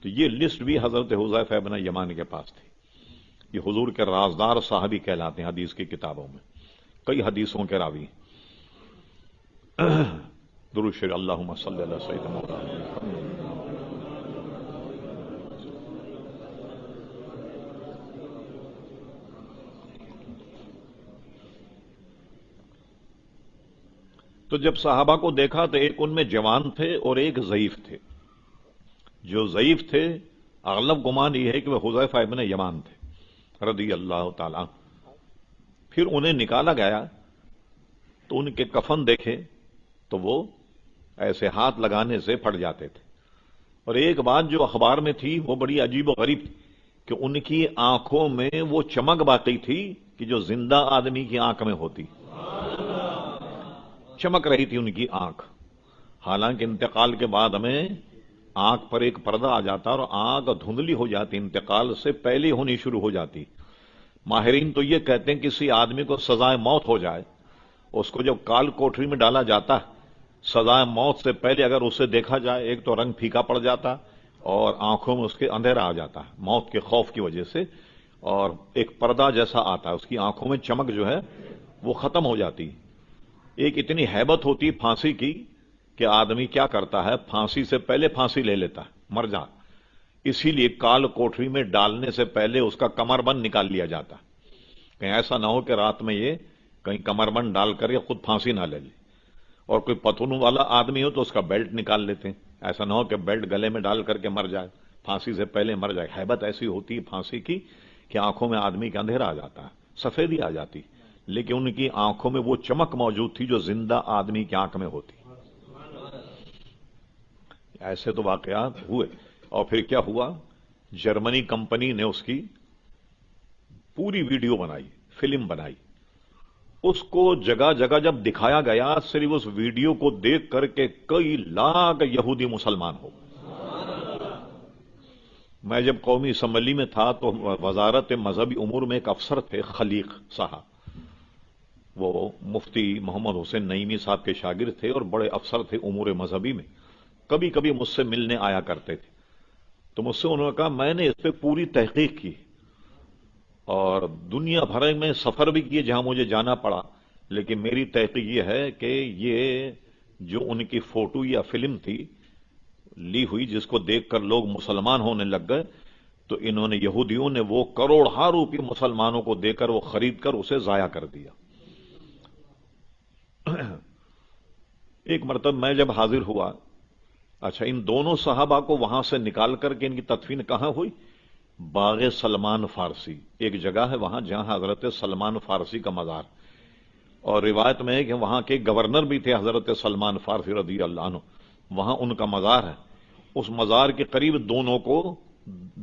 تو یہ لسٹ بھی حضرت حذیفہ ابن یمان کے پاس تھی. یہ حضور کے رازدار صحابی کہلاتے ہیں حدیث کی کتابوں میں، کئی حدیثوں کے راوی. درود شریف اللہم صلی علی سیدنا مولانا. تو جب صحابہ کو دیکھا تو ایک ان میں جوان تھے اور ایک ضعیف تھے. جو ضعیف تھے اغلب گمان یہ ہے کہ وہ حذیفہ ابن یمان تھے رضی اللہ تعالی. پھر انہیں نکالا گیا تو ان کے کفن دیکھے تو وہ ایسے ہاتھ لگانے سے پھٹ جاتے تھے. اور ایک بات جو اخبار میں تھی وہ بڑی عجیب و غریب تھی کہ ان کی آنکھوں میں وہ چمک باقی تھی کہ جو زندہ آدمی کی آنکھ میں ہوتی، چمک رہی تھی ان کی آنکھ. حالانکہ انتقال کے بعد ہمیں آنکھ پر ایک پردہ آ جاتا اور آنکھ دھندلی ہو جاتی، انتقال سے پہلے ہونی شروع ہو جاتی. ماہرین تو یہ کہتے ہیں کسی آدمی کو سزائے موت ہو جائے، اس کو جب کال کوٹری میں ڈالا جاتا ہے سزائے موت سے پہلے اگر اسے دیکھا جائے ایک تو رنگ پھیکا پڑ جاتا اور آنکھوں میں اس کے اندھیرا آ جاتا ہے موت کے خوف کی وجہ سے، اور ایک پردہ جیسا آتا ہے، اس کی آنکھوں میں چمک جو ہے وہ ختم ہو جاتی. ایک اتنی ہیبت ہوتی پھانسی کی کہ آدمی کیا کرتا ہے پھانسی سے پہلے پھانسی لے لیتا ہے، مر جا. اسی لیے کال کوٹری میں ڈالنے سے پہلے اس کا کمر بند نکال لیا جاتا ہے، کہیں ایسا نہ ہو کہ رات میں یہ کہیں کمر بند ڈال کر یہ خود پھانسی نہ لے لے. اور کوئی پتھنوں والا آدمی ہو تو اس کا بیلٹ نکال لیتے ہیں ایسا نہ ہو کہ بیلٹ گلے میں ڈال کر کے مر جائے، پھانسی سے پہلے مر جائے۔ ہیبت ایسی ہوتی ہے پھانسی کی کہ آنکھوں میں آدمی کا اندھیرا آ جاتا ہے، سفیدی آ جاتی، لیکن ان کی آنکھوں میں وہ چمک موجود تھی جو زندہ آدمی کی آنکھ میں ہوتی۔ ایسے تو واقعات ہوئے۔ اور پھر کیا ہوا، جرمنی کمپنی نے اس کی پوری ویڈیو بنائی، فلم بنائی، اس کو جگہ جگہ جب دکھایا گیا، صرف اس ویڈیو کو دیکھ کر کے کئی لاکھ یہودی مسلمان ہو۔ میں جب قومی اسمبلی میں تھا تو وزارت مذہبی امور میں ایک افسر تھے، خلیق صاحب، وہ مفتی محمد حسین نعیمی صاحب کے شاگرد تھے اور بڑے افسر تھے امور مذہبی میں، کبھی کبھی مجھ سے ملنے آیا کرتے تھے۔ تو مجھ سے انہوں نے کہا میں نے اس پہ پوری تحقیق کی اور دنیا بھر میں سفر بھی کیے جہاں مجھے جانا پڑا، لیکن میری تحقیق یہ ہے کہ یہ جو ان کی فوٹو یا فلم تھی لی ہوئی جس کو دیکھ کر لوگ مسلمان ہونے لگ گئے، تو انہوں نے یہودیوں نے وہ کروڑوں روپے مسلمانوں کو دے کر وہ خرید کر اسے ضائع کر دیا۔ ایک مرتبہ میں جب حاضر ہوا، اچھا ان دونوں صحابہ کو وہاں سے نکال کر کے ان کی تدفین کہاں ہوئی؟ باغ سلمان فارسی ایک جگہ ہے وہاں جہاں حضرت سلمان فارسی کا مزار، اور روایت میں ہے کہ وہاں کے گورنر بھی تھے حضرت سلمان فارسی رضی اللہ عنہ، وہاں ان کا مزار ہے۔ اس مزار کے قریب دونوں کو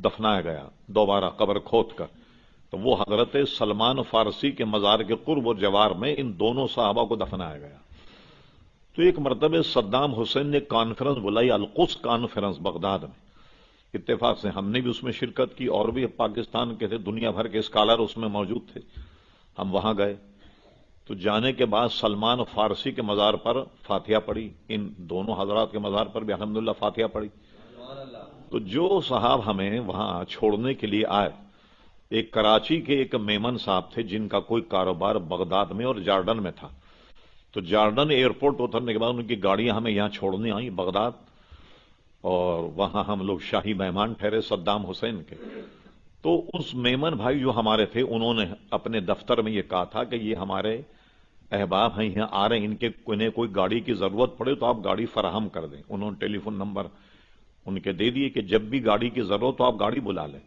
دفنایا گیا دوبارہ قبر کھود کر، تو وہ حضرت سلمان فارسی کے مزار کے قرب و جوار میں ان دونوں صحابہ کو دفنایا گیا۔ تو ایک مرتبہ صدام حسین نے کانفرنس بلائی، القدس کانفرنس بغداد میں، اتفاق سے ہم نے بھی اس میں شرکت کی، اور بھی پاکستان کے تھے، دنیا بھر کے اسکالر اس میں موجود تھے، ہم وہاں گئے۔ تو جانے کے بعد سلمان فارسی کے مزار پر فاتحہ پڑھی، ان دونوں حضرات کے مزار پر بھی الحمدللہ فاتحہ پڑھی۔ تو جو صاحب ہمیں وہاں چھوڑنے کے لیے آئے، ایک کراچی کے ایک میمن صاحب تھے جن کا کوئی کاروبار بغداد میں اور جارڈن میں تھا، تو جارڈن ایئرپورٹ اترنے کے بعد ان کی گاڑیاں ہمیں یہاں چھوڑنے آئیں بغداد، اور وہاں ہم لوگ شاہی مہمان ٹھہرے صدام حسین کے۔ تو اس میمن بھائی جو ہمارے تھے انہوں نے اپنے دفتر میں یہ کہا تھا کہ یہ ہمارے احباب ہیں، یہاں آ رہے ہیں، انہیں کوئی گاڑی کی ضرورت پڑے تو آپ گاڑی فراہم کر دیں۔ انہوں نے ٹیلی فون نمبر ان کے دے دیے کہ جب بھی گاڑی کی ضرورت تو آپ گاڑی بلا لیں۔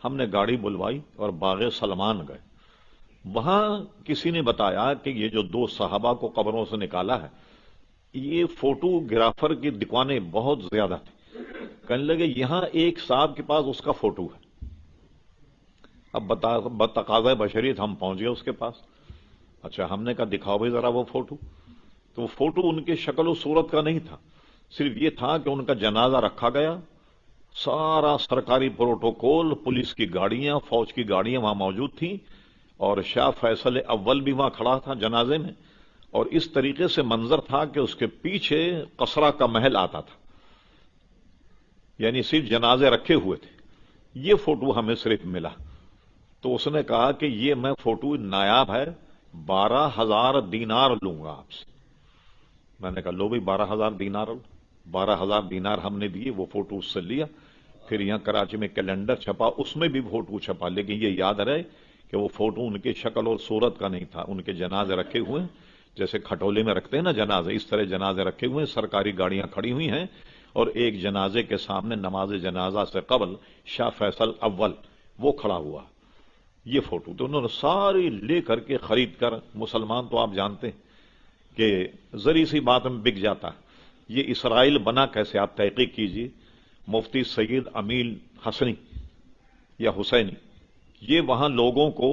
ہم نے گاڑی بلوائی اور باغ سلمان گئے۔ وہاں کسی نے بتایا کہ یہ جو دو صحابہ کو قبروں سے نکالا ہے، یہ فوٹو گرافر کی دکانیں بہت زیادہ تھی، کہنے لگے یہاں ایک صاحب کے پاس اس کا فوٹو ہے۔ اب بتقاضۂ بشریت ہم پہنچ گئے اس کے پاس۔ اچھا ہم نے کہا دکھاؤ بھائی ذرا وہ فوٹو۔ تو وہ فوٹو ان کی شکل و صورت کا نہیں تھا، صرف یہ تھا کہ ان کا جنازہ رکھا گیا، سارا سرکاری پروٹوکول، پولیس کی گاڑیاں، فوج کی گاڑیاں وہاں موجود تھیں، اور شاہ فیصل اول بھی وہاں کھڑا تھا جنازے میں، اور اس طریقے سے منظر تھا کہ اس کے پیچھے قصرہ کا محل آتا تھا، یعنی صرف جنازے رکھے ہوئے تھے۔ یہ فوٹو ہمیں صرف ملا۔ تو اس نے کہا کہ یہ میں فوٹو نایاب ہے، 12,000 دینار لوں گا آپ سے۔ میں نے کہا لو بھائی 12,000 دینار، 12,000 دینار ہم نے دیے، وہ فوٹو اس سے لیا۔ پھر یہاں کراچی میں کیلنڈر چھپا، اس میں بھی فوٹو چھپا، لیکن یہ یاد رہے کہ وہ فوٹو ان کی شکل اور صورت کا نہیں تھا، ان کے جنازے رکھے ہوئے ہیں، جیسے کھٹولے میں رکھتے ہیں نا جنازے، اس طرح جنازے رکھے ہوئے ہیں، سرکاری گاڑیاں کھڑی ہوئی ہیں، اور ایک جنازے کے سامنے نماز جنازہ سے قبل شاہ فیصل اول وہ کھڑا ہوا۔ یہ فوٹو تو انہوں نے ساری لے کر کے خرید کر، مسلمان تو آپ جانتے ہیں کہ ذری سی بات میں بک جاتا ہے۔ یہ اسرائیل بنا کیسے، آپ تحقیق کیجیے۔ مفتی سید امیل حسنی یا حسینی، یہ وہاں لوگوں کو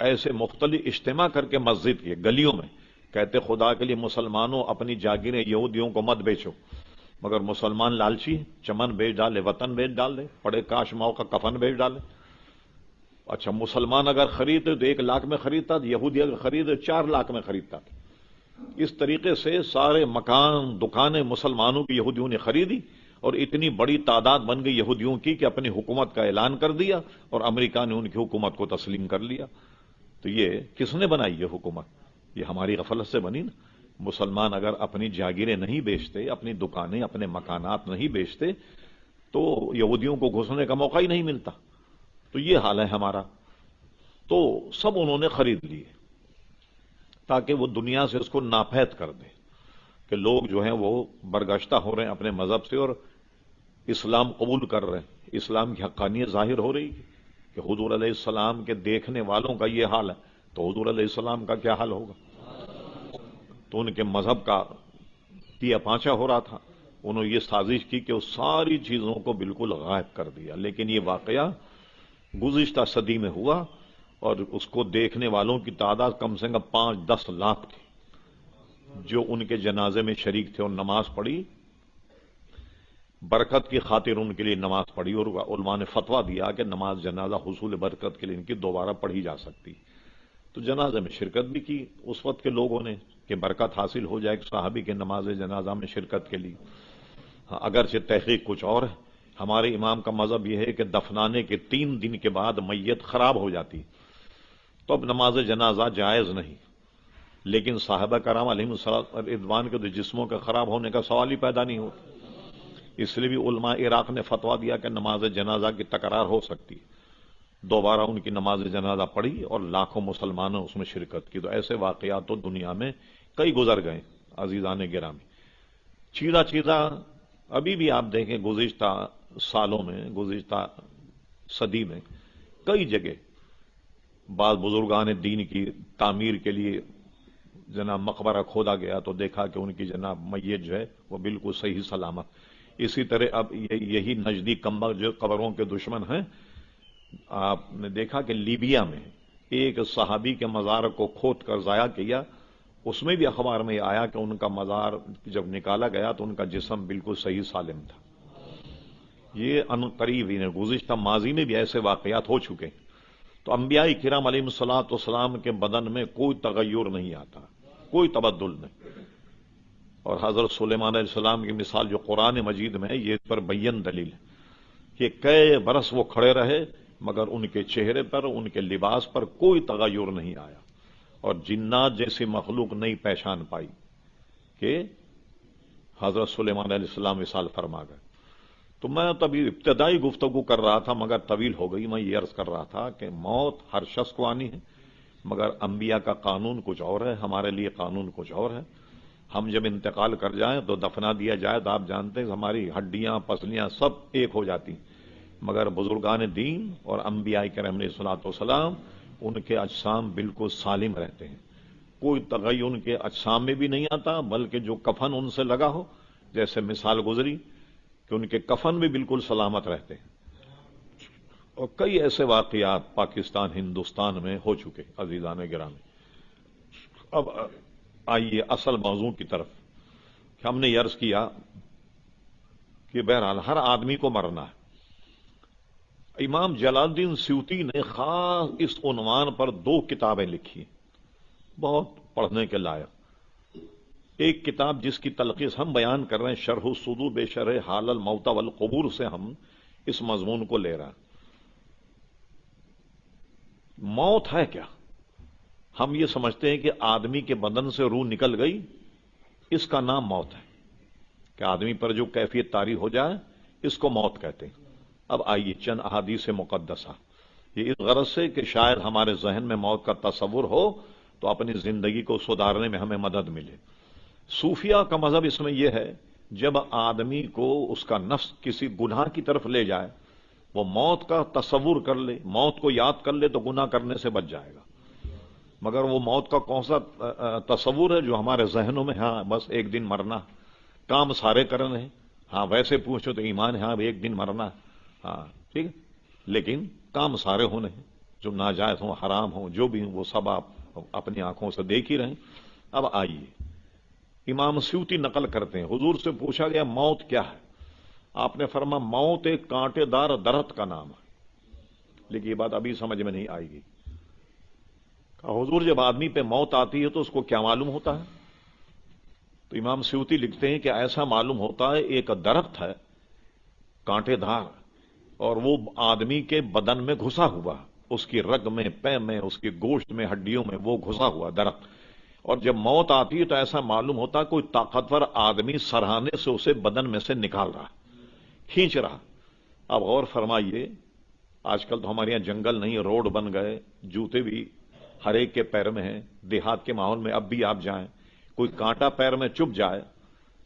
ایسے مختلف اجتماع کر کے مسجد کے گلیوں میں کہتے خدا کے لیے مسلمانوں اپنی جاگیریں یہودیوں کو مت بیچو، مگر مسلمان لالچی چمن بیچ ڈالے، وطن بیچ ڈالے، پڑے کاش ماؤ کا کفن بیچ ڈالے۔ اچھا مسلمان اگر خریدے تو 1 لاکھ میں خریدتا تھا، یہودی اگر خریدے 4 لاکھ میں خریدتا تھا۔ اس طریقے سے سارے مکان دکانیں مسلمانوں کی یہودیوں نے خریدی، اور اتنی بڑی تعداد بن گئی یہودیوں کی کہ اپنی حکومت کا اعلان کر دیا، اور امریکہ نے ان کی حکومت کو تسلیم کر لیا۔ تو یہ کس نے بنائی یہ حکومت؟ یہ ہماری غفلت سے بنی نا۔ مسلمان اگر اپنی جاگیریں نہیں بیچتے، اپنی دکانیں، اپنے مکانات نہیں بیچتے، تو یہودیوں کو گھسنے کا موقع ہی نہیں ملتا۔ تو یہ حال ہے ہمارا۔ تو سب انہوں نے خرید لیے تاکہ وہ دنیا سے اس کو ناپید کر دے کہ لوگ جو ہیں وہ برگشتہ ہو رہے ہیں اپنے مذہب سے، اور اسلام قبول کر رہے ہیں، اسلام کی حقانیت ظاہر ہو رہی ہے کہ حضور علیہ السلام کے دیکھنے والوں کا یہ حال ہے، تو حضور علیہ السلام کا کیا حال ہوگا؟ تو ان کے مذہب کا پیا پانچا ہو رہا تھا، انہوں نے یہ سازش کی کہ وہ ساری چیزوں کو بالکل غائب کر دیا، لیکن یہ واقعہ گزشتہ صدی میں ہوا اور اس کو دیکھنے والوں کی تعداد کم سے کم 5-10 لاکھ تھی، جو ان کے جنازے میں شریک تھے اور نماز پڑھی، برکت کی خاطر ان کے لیے نماز پڑھی، اور علماء نے فتویٰ دیا کہ نماز جنازہ حصول برکت کے لیے ان کی دوبارہ پڑھی جا سکتی، تو جنازے میں شرکت بھی کی اس وقت کے لوگوں نے کہ برکت حاصل ہو جائے صحابی کے نماز جنازہ میں شرکت کے لیے۔ اگرچہ تحقیق کچھ اور ہے، ہمارے امام کا مذہب یہ ہے کہ دفنانے کے 3 دن کے بعد میت خراب ہو جاتی تو اب نماز جنازہ جائز نہیں، لیکن صحابہ کرام علیہم الصلوۃ رضوان کے تو جسموں کے خراب ہونے کا سوال ہی پیدا نہیں ہوتا، اس لیے بھی علماء عراق نے فتویٰ دیا کہ نماز جنازہ کی تکرار ہو سکتی، دوبارہ ان کی نماز جنازہ پڑھی اور لاکھوں مسلمانوں اس میں شرکت کی۔ تو ایسے واقعات تو دنیا میں کئی گزر گئے عزیزان گرامی۔ چیزہ ابھی بھی آپ دیکھیں گزشتہ سالوں میں، گزشتہ صدی میں کئی جگہ بعض بزرگان دین کی تعمیر کے لیے جناب مقبرہ کھودا گیا تو دیکھا کہ ان کی جناب میت جو ہے وہ بالکل صحیح سلامت۔ اسی طرح اب یہی نزدیک کمبخت جو قبروں کے دشمن ہیں، آپ نے دیکھا کہ لیبیا میں ایک صحابی کے مزار کو کھود کر ضائع کیا، اس میں بھی اخبار میں یہ آیا کہ ان کا مزار جب نکالا گیا تو ان کا جسم بالکل صحیح سالم تھا۔ یہ ان قریب ہی گزشتہ ماضی میں بھی ایسے واقعات ہو چکے ہیں۔ تو انبیاء کرام علیہ الصلوۃ والسلام کے بدن میں کوئی تغیر نہیں آتا، کوئی تبدل نہیں، اور حضرت سلیمان علیہ السلام کی مثال جو قرآن مجید میں ہے یہ اس پر بین دلیل ہے کہ کئی برس وہ کھڑے رہے مگر ان کے چہرے پر، ان کے لباس پر کوئی تغیر نہیں آیا، اور جنات جیسی مخلوق نہیں پہچان پائی کہ حضرت سلیمان علیہ السلام وصال فرما گئے۔ تو میں تبھی ابتدائی گفتگو کر رہا تھا مگر طویل ہو گئی، میں یہ عرض کر رہا تھا کہ موت ہر شخص کو آنی ہے، مگر انبیاء کا قانون کچھ اور ہے، ہمارے لیے قانون کچھ اور ہے۔ ہم جب انتقال کر جائیں تو دفنا دیا جائے تو آپ جانتے ہیں ہماری ہڈیاں پسلیاں سب ایک ہو جاتی، مگر بزرگان دین اور انبیاء کرام علیہ الصلوۃ والسلام ان کے اجسام بالکل سالم رہتے ہیں، کوئی تغیر ان کے اجسام میں بھی نہیں آتا، بلکہ جو کفن ان سے لگا ہو، جیسے مثال گزری کہ ان کے کفن بھی بالکل سلامت رہتے ہیں۔ اور کئی ایسے واقعات پاکستان ہندوستان میں ہو چکے عزیزان گرامی۔ اب آئیے اصل موضوع کی طرف۔ ہم نے یہ عرض کیا کہ بہرحال ہر آدمی کو مرنا ہے۔ امام جلال الدین سیوطی نے خاص اس عنوان پر 2 کتابیں لکھی، بہت پڑھنے کے لائق۔ ایک کتاب جس کی تلخیص ہم بیان کر رہے ہیں، شرح الصدور بشرح حال الموتى والقبور سے ہم اس مضمون کو لے رہے ہیں۔ موت ہے کیا؟ ہم یہ سمجھتے ہیں کہ آدمی کے بدن سے روح نکل گئی، اس کا نام موت ہے، کہ آدمی پر جو کیفیت طاری ہو جائے اس کو موت کہتے ہیں۔ اب آئیے چند احادیث مقدسہ، یہ اس غرض سے کہ شاید ہمارے ذہن میں موت کا تصور ہو تو اپنی زندگی کو سدھارنے میں ہمیں مدد ملے۔ صوفیہ کا مذہب اس میں یہ ہے جب آدمی کو اس کا نفس کسی گناہ کی طرف لے جائے، وہ موت کا تصور کر لے، موت کو یاد کر لے تو گناہ کرنے سے بچ جائے گا، مگر وہ موت کا کون سا تصور ہے جو ہمارے ذہنوں میں، ہاں بس ایک دن مرنا، کام سارے کرنے ہیں، ہاں ویسے پوچھو تو ایمان ہے، ہاں ایک دن مرنا، ہاں ٹھیک ہے، لیکن کام سارے ہونے ہیں، جو ناجائز ہوں حرام ہوں جو بھی ہوں وہ سب آپ اپنی آنکھوں سے دیکھ ہی رہیں۔ اب آئیے امام سیوطی نقل کرتے ہیں، حضور سے پوچھا گیا موت کیا ہے؟ آپ نے فرمایا موت ایک کانٹے دار درخت کا نام ہے۔ لیکن یہ بات ابھی سمجھ میں نہیں آئے گی۔ حضور جب آدمی پہ موت آتی ہے تو اس کو کیا معلوم ہوتا ہے؟ تو امام سیوطی لکھتے ہیں کہ ایسا معلوم ہوتا ہے ایک درخت ہے کانٹے دار، اور وہ آدمی کے بدن میں گھسا ہوا، اس کی رگ میں، پے میں، اس کی گوشت میں، ہڈیوں میں وہ گھسا ہوا درخت، اور جب موت آتی ہے تو ایسا معلوم ہوتا ہے کوئی طاقتور آدمی سرہانے سے اسے بدن میں سے نکال رہا، کھینچ رہا۔ اب غور فرمائیے، آج کل تو ہمارے یہاں جنگل نہیں، روڈ بن گئے، جوتے بھی ہر ایک کے پیر میں ہیں، دیہات کے ماحول میں اب بھی آپ جائیں، کوئی کانٹا پیر میں چبھ جائے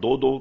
2-2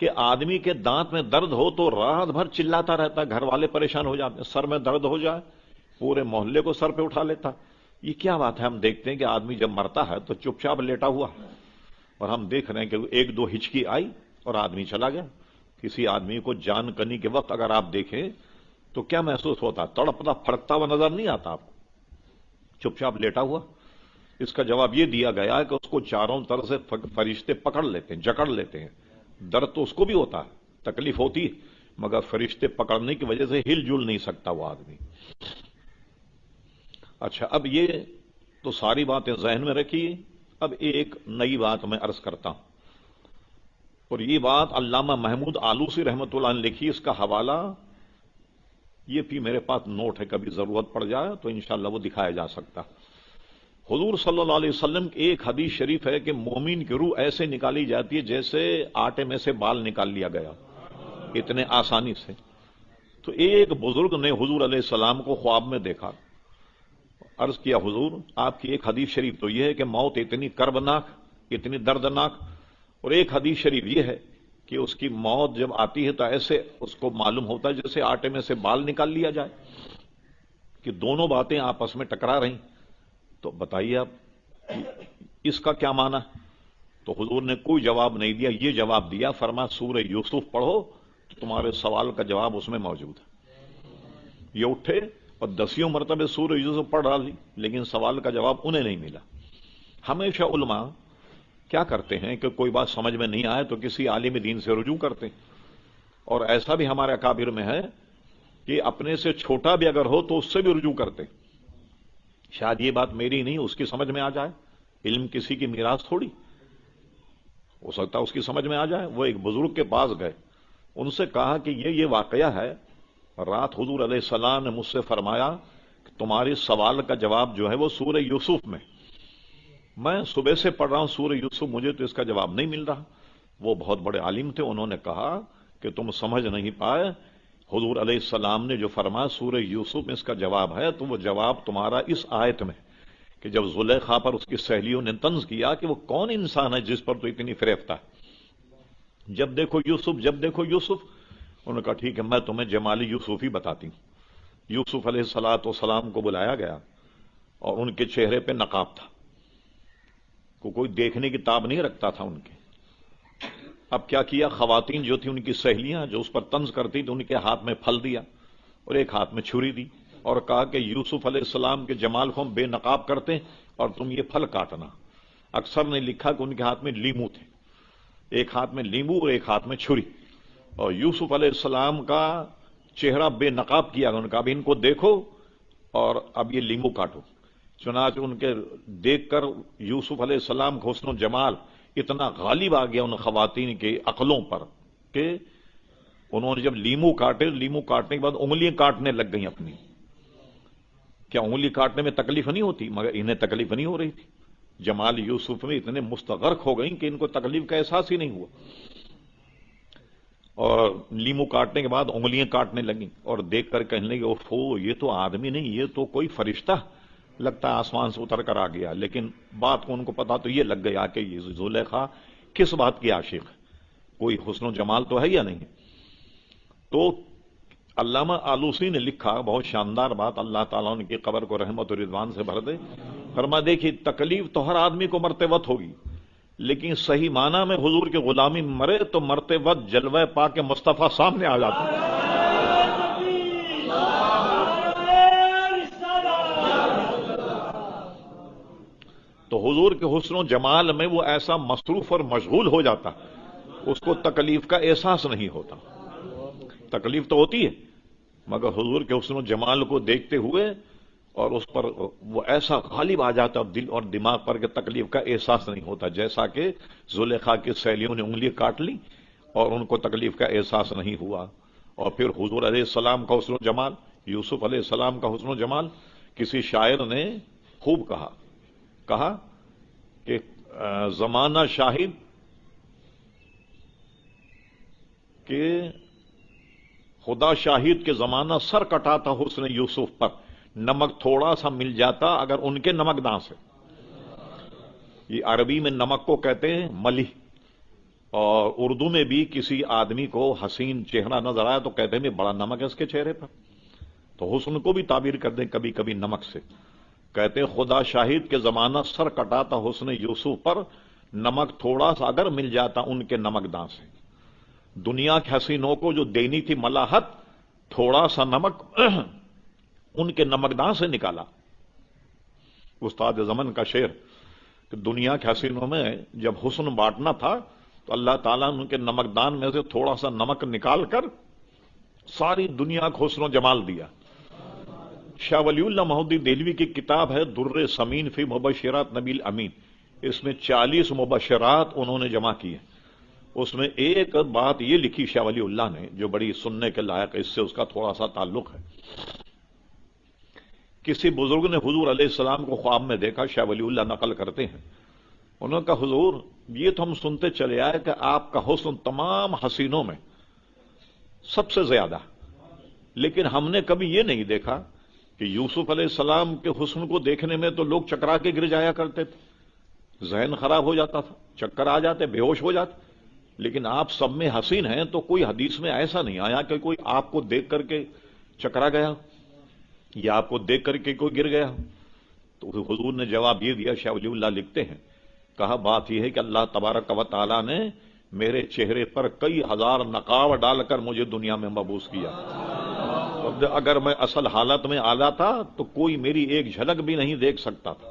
کہ آدمی کے دانت میں درد ہو تو رات بھر چلاتا رہتا ہے، گھر والے پریشان ہو جاتے ہیں، سر میں درد ہو جائے پورے محلے کو سر پہ اٹھا لیتا. یہ کیا بات ہے؟ ہم دیکھتے ہیں کہ آدمی جب مرتا ہے تو چپ چاپ لیٹا ہوا، اور ہم دیکھ رہے ہیں کہ ایک دو ہچکی آئی اور آدمی چلا گیا. کسی آدمی کو جان کنی کے وقت اگر آپ دیکھیں تو کیا محسوس ہوتا؟ تڑپتا پھڑکتا ہوا نظر نہیں آتا آپ کو؟ چپ چاپ لیٹا ہوا. اس کا جواب یہ دیا گیا ہے کہ اس کو چاروں طرف سے فرشتے پکڑ لیتے ہیں، جکڑ لیتے ہیں. درد تو اس کو بھی ہوتا ہے، تکلیف ہوتی ہے، مگر فرشتے پکڑنے کی وجہ سے ہل جل نہیں سکتا وہ آدمی. اچھا، اب یہ تو ساری باتیں ذہن میں رکھیے. اب ایک نئی بات میں عرض کرتا ہوں، اور یہ بات علامہ محمود آلوسی رحمۃ اللہ نے لکھی. اس کا حوالہ یہ بھی میرے پاس نوٹ ہے، کبھی ضرورت پڑ جائے تو انشاءاللہ وہ دکھایا جا سکتا. حضور صلی اللہ علیہ وسلم کی ایک حدیث شریف ہے کہ مومن کی روح ایسے نکالی جاتی ہے جیسے آٹے میں سے بال نکال لیا گیا، اتنے آسانی سے. تو ایک بزرگ نے حضور علیہ السلام کو خواب میں دیکھا. عرض کیا، حضور آپ کی ایک حدیث شریف تو یہ ہے کہ موت اتنی کربناک، اتنی دردناک، اور ایک حدیث شریف یہ ہے کہ اس کی موت جب آتی ہے تو ایسے اس کو معلوم ہوتا ہے جیسے آٹے میں سے بال نکال لیا جائے، کہ دونوں باتیں آپس میں ٹکرا رہی. تو بتائیے آپ اس کا کیا معنی؟ تو حضور نے کوئی جواب نہیں دیا، یہ جواب دیا، فرمایا سورہ یوسف پڑھو تو تمہارے سوال کا جواب اس میں موجود ہے. یہ اٹھے اور 10 مرتبہ سورہ یوسف پڑھ ڈالی، لیکن سوال کا جواب انہیں نہیں ملا. ہمیشہ علماء کیا کرتے ہیں کہ کوئی بات سمجھ میں نہیں آئے تو کسی عالم دین سے رجوع کرتے ہیں، اور ایسا بھی ہمارے اکابر میں ہے کہ اپنے سے چھوٹا بھی اگر ہو تو اس سے بھی رجوع کرتے. شاید یہ بات میری نہیں، اس کی سمجھ میں آ جائے. علم کسی کی میراث تھوڑی، ہو سکتا ہے اس کی سمجھ میں آ جائے. وہ ایک بزرگ کے پاس گئے، ان سے کہا کہ یہ واقعہ ہے، رات حضور علیہ السلام نے مجھ سے فرمایا کہ تمہارے سوال کا جواب جو ہے وہ سورہ یوسف میں صبح سے پڑھ رہا ہوں سورہ یوسف، مجھے تو اس کا جواب نہیں مل رہا. وہ بہت بڑے عالم تھے، انہوں نے کہا کہ تم سمجھ نہیں پائے، حضور علیہ السلام نے جو فرمایا سورہ یوسف میں اس کا جواب ہے، تو وہ جواب تمہارا اس آیت میں کہ جب زلیخا پر اس کی سہیلیوں نے طنز کیا کہ وہ کون انسان ہے جس پر تو اتنی فریفتہ ہے، جب دیکھو یوسف، جب دیکھو یوسف. انہوں نے کہا ٹھیک ہے، میں تمہیں جمالی یوسف ہی بتاتی ہوں. یوسف علیہ السلام کو بلایا گیا اور ان کے چہرے پہ نقاب تھا، کوئی دیکھنے کی تاب نہیں رکھتا تھا ان کے. اب کیا کیا، خواتین جو تھیں ان کی سہیلیاں جو اس پر طنز کرتی تھی، ان کے ہاتھ میں پھل دیا اور ایک ہاتھ میں چھری دی، اور کہا کہ یوسف علیہ السلام کے جمال کو ہم بے نقاب کرتے ہیں اور تم یہ پھل کاٹنا. اکثر نے لکھا کہ ان کے ہاتھ میں لیمو تھے، ایک ہاتھ میں لیمو اور ایک ہاتھ میں چھری، اور یوسف علیہ السلام کا چہرہ بے نقاب کیا. انہوں نے کہا اب ان کو دیکھو اور اب یہ لیمو کاٹو. چنانچہ ان کے دیکھ کر یوسف علیہ السلام کا حسن و جمال اتنا غالب آ گیا ان خواتین کے عقلوں پر کہ انہوں نے جب لیمو کاٹے، لیمو کاٹنے کے بعد انگلیاں کاٹنے لگ گئیں اپنی. کیا انگلی کاٹنے میں تکلیف نہیں ہوتی؟ مگر انہیں تکلیف نہیں ہو رہی تھی. جمال یوسف میں اتنے مستغرق ہو گئیں کہ ان کو تکلیف کا احساس ہی نہیں ہوا، اور لیمو کاٹنے کے بعد انگلیاں کاٹنے لگیں اور دیکھ کر کہنے لگے اوفو، یہ تو آدمی نہیں، یہ تو کوئی فرشتہ لگتا ہے آسمان سے اتر کر آ گیا. لیکن بات کو ان کو پتا تو یہ لگ گیا کہ یہ زلیخا کس بات کی عاشق ہے، کوئی حسن و جمال تو ہے یا نہیں. تو علامہ آلوسی نے لکھا بہت شاندار بات، اللہ تعالیٰ ان کی قبر کو رحمت و رضوان سے بھر دے. فرما دیکھیے تکلیف تو ہر آدمی کو مرتے وقت ہوگی، لیکن صحیح معنی میں حضور کی غلامی میں مرے تو مرتے وقت جلوہ پاک مصطفیٰ سامنے آ جاتا ہے. تو حضور کے حسن و جمال میں وہ ایسا مصروف اور مشغول ہو جاتا، اس کو تکلیف کا احساس نہیں ہوتا. تکلیف تو ہوتی ہے مگر حضور کے حسن و جمال کو دیکھتے ہوئے اور اس پر وہ ایسا غالب آ جاتا دل اور دماغ پر کہ تکلیف کا احساس نہیں ہوتا. جیسا کہ زلیخا کی سہیلیوں نے انگلی کاٹ لی اور ان کو تکلیف کا احساس نہیں ہوا. اور پھر حضور علیہ السلام کا حسن و جمال، یوسف علیہ السلام کا حسن و جمال، کسی شاعر نے خوب کہا کہ زمانہ شاہد کہ خدا شاہد کے زمانہ سر کٹاتا حسن یوسف پر، نمک تھوڑا سا مل جاتا اگر ان کے نمک داں سے. یہ عربی میں نمک کو کہتے ہیں ملح، اور اردو میں بھی کسی آدمی کو حسین چہرہ نظر آیا تو کہتے ہیں بڑا نمک ہے اس کے چہرے پر، تو حسن کو بھی تعبیر کر دیں کبھی کبھی نمک سے. کہتے ہیں خدا شاہد کے زمانہ سر کٹاتا حسن یوسف پر، نمک تھوڑا سا اگر مل جاتا ان کے نمکداں سے. دنیا کے حسینوں کو جو دینی تھی ملاحت، تھوڑا سا نمک ان کے نمکداں سے نکالا. استاد زمن کا شعر کہ دنیا کے حسینوں میں جب حسن بانٹنا تھا تو اللہ تعالیٰ نے ان کے نمکدان میں سے تھوڑا سا نمک نکال کر ساری دنیا کو حسن و جمال دیا. شاہ ولی اللہ محدودی دہلوی کی کتاب ہے در سمین فی مبشرات نبی الامین، اس میں 40 مبشرات انہوں نے جمع کی ہیں. اس میں ایک بات یہ لکھی شاہ ولی اللہ نے جو بڑی سننے کے لائق، اس سے اس کا تھوڑا سا تعلق ہے. کسی بزرگ نے حضور علیہ السلام کو خواب میں دیکھا، شاہ ولی اللہ نقل کرتے ہیں. انہوں نے کہا حضور یہ تو ہم سنتے چلے آئے کہ آپ کا حسن تمام حسینوں میں سب سے زیادہ، لیکن ہم نے کبھی یہ نہیں دیکھا کہ یوسف علیہ السلام کے حسن کو دیکھنے میں تو لوگ چکرا کے گر جایا کرتے تھے، ذہن خراب ہو جاتا تھا، چکر آ جاتے، بے ہوش ہو جاتے. لیکن آپ سب میں حسین ہیں تو کوئی حدیث میں ایسا نہیں آیا کہ کوئی آپ کو دیکھ کر کے چکرا گیا یا آپ کو دیکھ کر کے کوئی گر گیا. تو حضور نے جواب یہ دیا، شاہ ولی اللہ لکھتے ہیں، کہا بات یہ ہے کہ اللہ تبارک و تعالیٰ نے میرے چہرے پر کئی ہزار نقاب ڈال کر مجھے دنیا میں مبعوث کیا. اگر میں اصل حالت میں آلا تھا تو کوئی میری ایک جھلک بھی نہیں دیکھ سکتا تھا.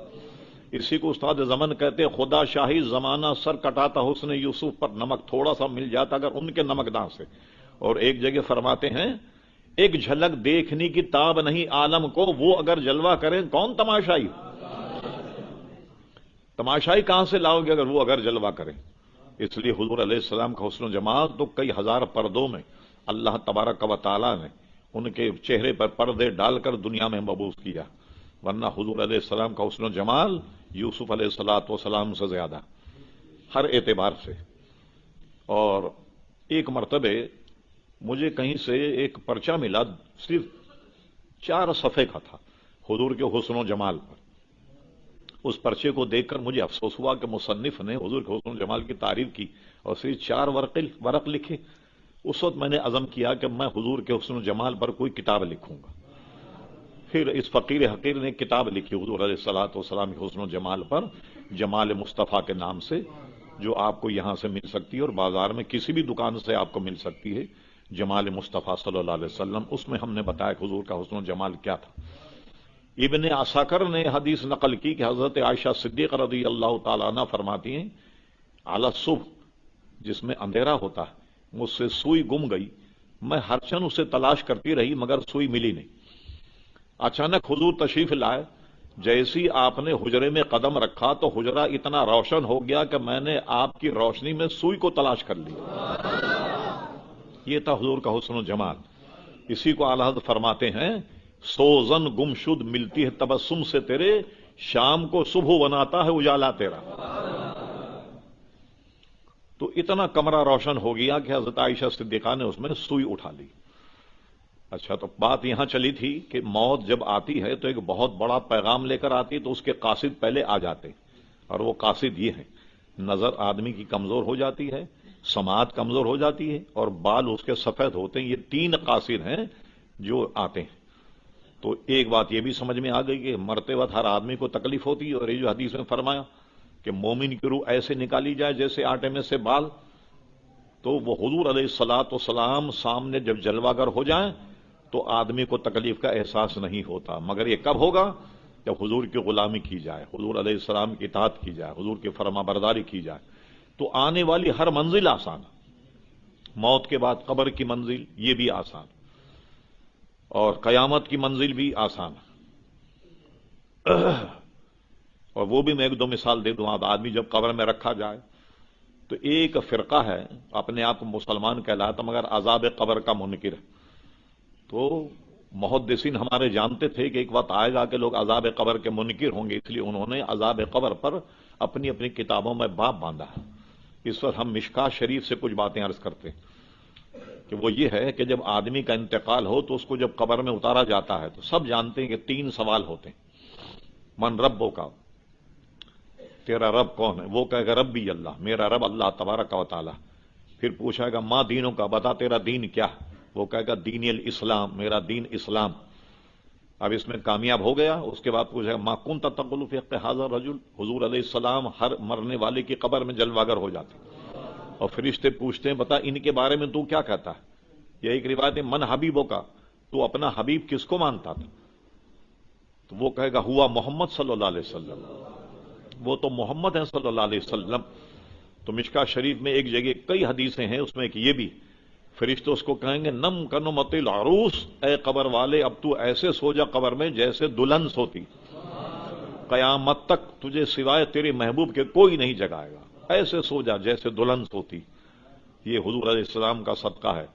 اسی کو استاد زمن کہتے خدا شاہی زمانہ سر کٹاتا حسن یوسف پر، نمک تھوڑا سا مل جاتا اگر ان کے نمکداں سے. اور ایک جگہ فرماتے ہیں ایک جھلک دیکھنے کی تاب نہیں عالم کو، وہ اگر جلوہ کریں کون تماشائی. تماشائی کہاں سے لاؤ گے اگر وہ اگر جلوہ کریں. اس لیے حضور علیہ السلام کا حسن و جمال تو کئی ہزار پردوں میں اللہ تبارک و تعالیٰ نے ان کے چہرے پر پردے ڈال کر دنیا میں مبعوث کیا. ورنہ حضور علیہ السلام کا حسن و جمال یوسف علیہ السلام سے زیادہ ہر اعتبار سے. اور ایک مرتبہ مجھے کہیں سے ایک پرچہ ملا، صرف 4 صفحے کا تھا حضور کے حسن و جمال پر. اس پرچے کو دیکھ کر مجھے افسوس ہوا کہ مصنف نے حضور کے حسن و جمال کی تعریف کی اور صرف 4 ورق لکھے. اس وقت میں نے عزم کیا کہ میں حضور کے حسن و جمال پر کوئی کتاب لکھوں گا. پھر اس فقیر حقیر نے کتاب لکھی حضور علیہ السلام کے حسن و جمال پر، جمال مصطفیٰ کے نام سے، جو آپ کو یہاں سے مل سکتی ہے اور بازار میں کسی بھی دکان سے آپ کو مل سکتی ہے. جمال مصطفیٰ صلی اللہ علیہ وسلم، اس میں ہم نے بتایا کہ حضور کا حسن و جمال کیا تھا. ابن عساکر نے حدیث نقل کی کہ حضرت عائشہ صدیقہ رضی اللہ تعالیٰ عنہ فرماتی ہیں علی الصبح، جس میں اندھیرا ہوتا ہے، مجھ سے سوئی گم گئی، میں ہر چن اسے تلاش کرتی رہی مگر سوئی ملی نہیں. اچانک حضور تشریف لائے، جیسی آپ نے حجرے میں قدم رکھا تو حجرہ اتنا روشن ہو گیا کہ میں نے آپ کی روشنی میں سوئی کو تلاش کر لی. یہ تھا حضور کا حسن و جمال. اسی کو اعلی حضرت فرماتے ہیں سوزن گم شد ملتی ہے تبسم سے تیرے، شام کو صبح بناتا ہے اجالا تیرا. تو اتنا کمرہ روشن ہو گیا کہ حضرت عائشہ صدیقہ نے اس میں سوئی اٹھا لی. اچھا، تو بات یہاں چلی تھی کہ موت جب آتی ہے تو ایک بہت بڑا پیغام لے کر آتی ہے تو اس کے قاصد پہلے آ جاتے، اور وہ قاصد یہ ہے، نظر آدمی کی کمزور ہو جاتی ہے، سماعت کمزور ہو جاتی ہے، اور بال اس کے سفید ہوتے ہیں. یہ 3 قاصد ہیں جو آتے ہیں. تو ایک بات یہ بھی سمجھ میں آ گئی کہ مرتے وقت ہر آدمی کو تکلیف ہوتی ہے، اور یہ جو حدیث میں فرمایا کہ مومن کی روح ایسے نکالی جائے جیسے آٹے میں سے بال، تو وہ حضور علیہ السلام سامنے جب جلوہ گر ہو جائیں تو آدمی کو تکلیف کا احساس نہیں ہوتا. مگر یہ کب ہوگا؟ جب حضور کی غلامی کی جائے، حضور علیہ السلام کی اطاعت کی جائے، حضور کی فرما برداری کی جائے. تو آنے والی ہر منزل آسان، موت کے بعد قبر کی منزل یہ بھی آسان، اور قیامت کی منزل بھی آسان. اور وہ بھی میں 1-2 مثال دے دوں. آدمی جب قبر میں رکھا جائے تو ایک فرقہ ہے اپنے آپ کو مسلمان کہلاتا مگر عذاب قبر کا منکر ہے. تو محدثین ہمارے جانتے تھے کہ ایک وقت آئے گا کہ لوگ عذاب قبر کے منکر ہوں گے، اس لیے انہوں نے عذاب قبر پر اپنی اپنی کتابوں میں باب باندھا. اس وقت ہم مشکاۃ شریف سے کچھ باتیں عرض کرتے ہیں کہ وہ یہ ہے کہ جب آدمی کا انتقال ہو تو اس کو جب قبر میں اتارا جاتا ہے تو سب جانتے ہیں کہ 3 سوال ہوتے ہیں. من ربو کا، تیرا رب کون ہے؟ وہ کہے گا ربی اللہ، میرا رب اللہ تبارک و تعالی. پھر پوچھے گا ماں دینوں کا، بتا تیرا دین کیا؟ وہ کہے گا دین الاسلام، میرا دین اسلام۔ اب اس میں کامیاب ہو گیا۔ اس کے بعد پوچھے گا ماں کنت تقول فی حق ھذا الرجل، حضور علیہ السلام ہر مرنے والے کی قبر میں جلوہ گر ہو جاتے، اور فرشتے پوچھتے ہیں بتا ان کے بارے میں تو کیا کہتا ہے؟ یہ ایک روایت ہے من حبیبوں کا، تو اپنا حبیب کس کو مانتا تھا؟ تو وہ کہے گا ہوا محمد صلی اللہ علیہ وسلم، وہ تو محمد ہیں صلی اللہ علیہ وسلم۔ تو مشکاہ شریف میں ایک جگہ کئی حدیثیں ہیں، اس میں ایک یہ بھی، فرشتے اس کو کہیں گے نم کنمت العروس، اے قبر والے اب تو ایسے سو جا قبر میں جیسے دلہن سوتی، قیامت تک تجھے سوائے تیرے محبوب کے کوئی نہیں جگائے گا، ایسے سو جا جیسے دلہن سوتی۔ یہ حضور علیہ السلام کا صدقہ ہے۔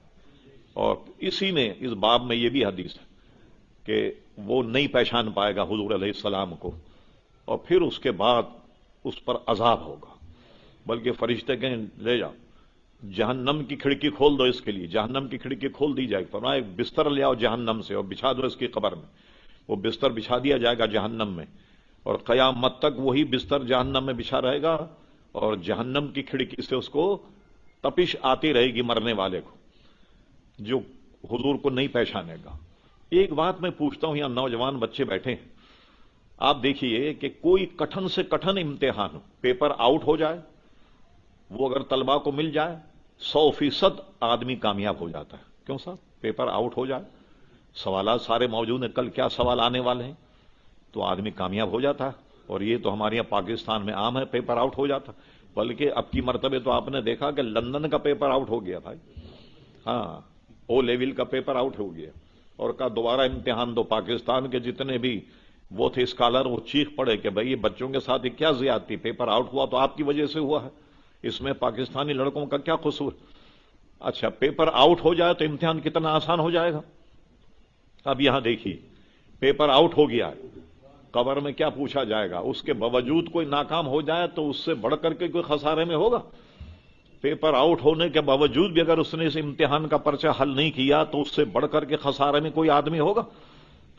اور اسی میں اس باب میں یہ بھی حدیث ہے کہ وہ نہیں پہچان پائے گا حضور علیہ السلام کو، اور پھر اس کے بعد اس پر عذاب ہوگا، بلکہ فرشتے کہیں لے جاؤ جہنم کی کھڑکی کھول دو اس کے لیے، جہنم کی کھڑکی کھول دی جائے، فرمایا ایک بستر لے آؤ جہنم سے اور بچھا دو اس کی قبر میں۔ وہ بستر بچھا دیا جائے گا جہنم میں، اور قیامت تک وہی بستر جہنم میں بچھا رہے گا، اور جہنم کی کھڑکی سے اس کو تپش آتی رہے گی مرنے والے کو، جو حضور کو نہیں پہچانے گا۔ ایک بات میں پوچھتا ہوں، یہاں نوجوان بچے بیٹھے ہیں، آپ دیکھیے کہ کوئی کٹھن سے کٹھن امتحان ہو، پیپر آؤٹ ہو جائے، وہ اگر طلبہ کو مل جائے 100% آدمی کامیاب ہو جاتا ہے۔ کیوں صاحب؟ پیپر آؤٹ ہو جائے، سوالات سارے موجود ہیں، کل کیا سوال آنے والے ہیں، تو آدمی کامیاب ہو جاتا ہے۔ اور یہ تو ہمارے یہاں پاکستان میں عام ہے، پیپر آؤٹ ہو جاتا، بلکہ اب کی مرتبہ تو آپ نے دیکھا کہ لندن کا پیپر آؤٹ ہو گیا بھائی، ہاں او لیول کا پیپر آؤٹ ہو گیا، اور کا دوبارہ امتحان دو۔ پاکستان کے جتنے بھی وہ تھے اسکالر، وہ چیخ پڑے کہ بھائی یہ بچوں کے ساتھ کیا زیادتی، پیپر آؤٹ ہوا تو آپ کی وجہ سے ہوا ہے، اس میں پاکستانی لڑکوں کا کیا قصور؟ اچھا پیپر آؤٹ ہو جائے تو امتحان کتنا آسان ہو جائے گا۔ اب یہاں دیکھیے پیپر آؤٹ ہو گیا ہے، قبر میں کیا پوچھا جائے گا؟ اس کے باوجود کوئی ناکام ہو جائے تو اس سے بڑھ کر کے کوئی خسارے میں ہوگا؟ پیپر آؤٹ ہونے کے باوجود بھی اگر اس نے اس امتحان کا پرچہ حل نہیں کیا تو اس سے بڑھ کر کے خسارے میں کوئی آدمی ہوگا؟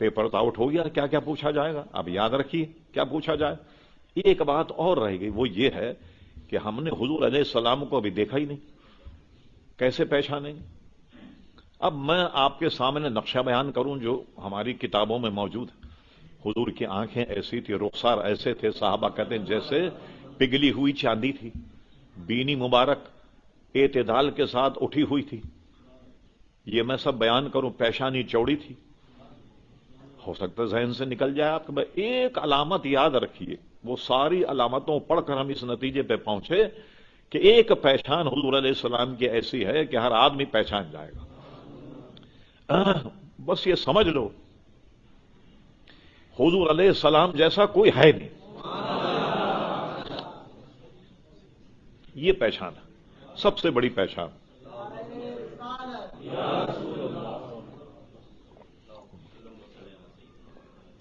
پیپر تو آؤٹ ہو گیا، کیا کیا پوچھا جائے گا؟ اب یاد رکھیے کیا پوچھا جائے۔ ایک بات اور رہ گئی، وہ یہ ہے کہ ہم نے حضور علیہ السلام کو ابھی دیکھا ہی نہیں، کیسے پہچانیں گے؟ اب میں آپ کے سامنے نقشہ بیان کروں جو ہماری کتابوں میں موجود ہے۔ حضور کی آنکھیں ایسی تھی، رخسار ایسے تھے، صحابہ کہتے ہیں جیسے پگھلی ہوئی چاندی تھی، بینی مبارک اعتدال کے ساتھ اٹھی ہوئی تھی۔ یہ میں سب بیان کروں، پیشانی چوڑی تھی، ہو سکتا ہے ذہن سے نکل جائے آپ کو۔ ایک علامت یاد رکھیے، وہ ساری علامتوں پڑھ کر ہم اس نتیجے پہ پہنچے کہ ایک پہچان حضور علیہ السلام کی ایسی ہے کہ ہر آدمی پہچان جائے گا۔ بس یہ سمجھ لو حضور علیہ السلام جیسا کوئی ہے نہیں، یہ پہچان ہے سب سے بڑی پہچان۔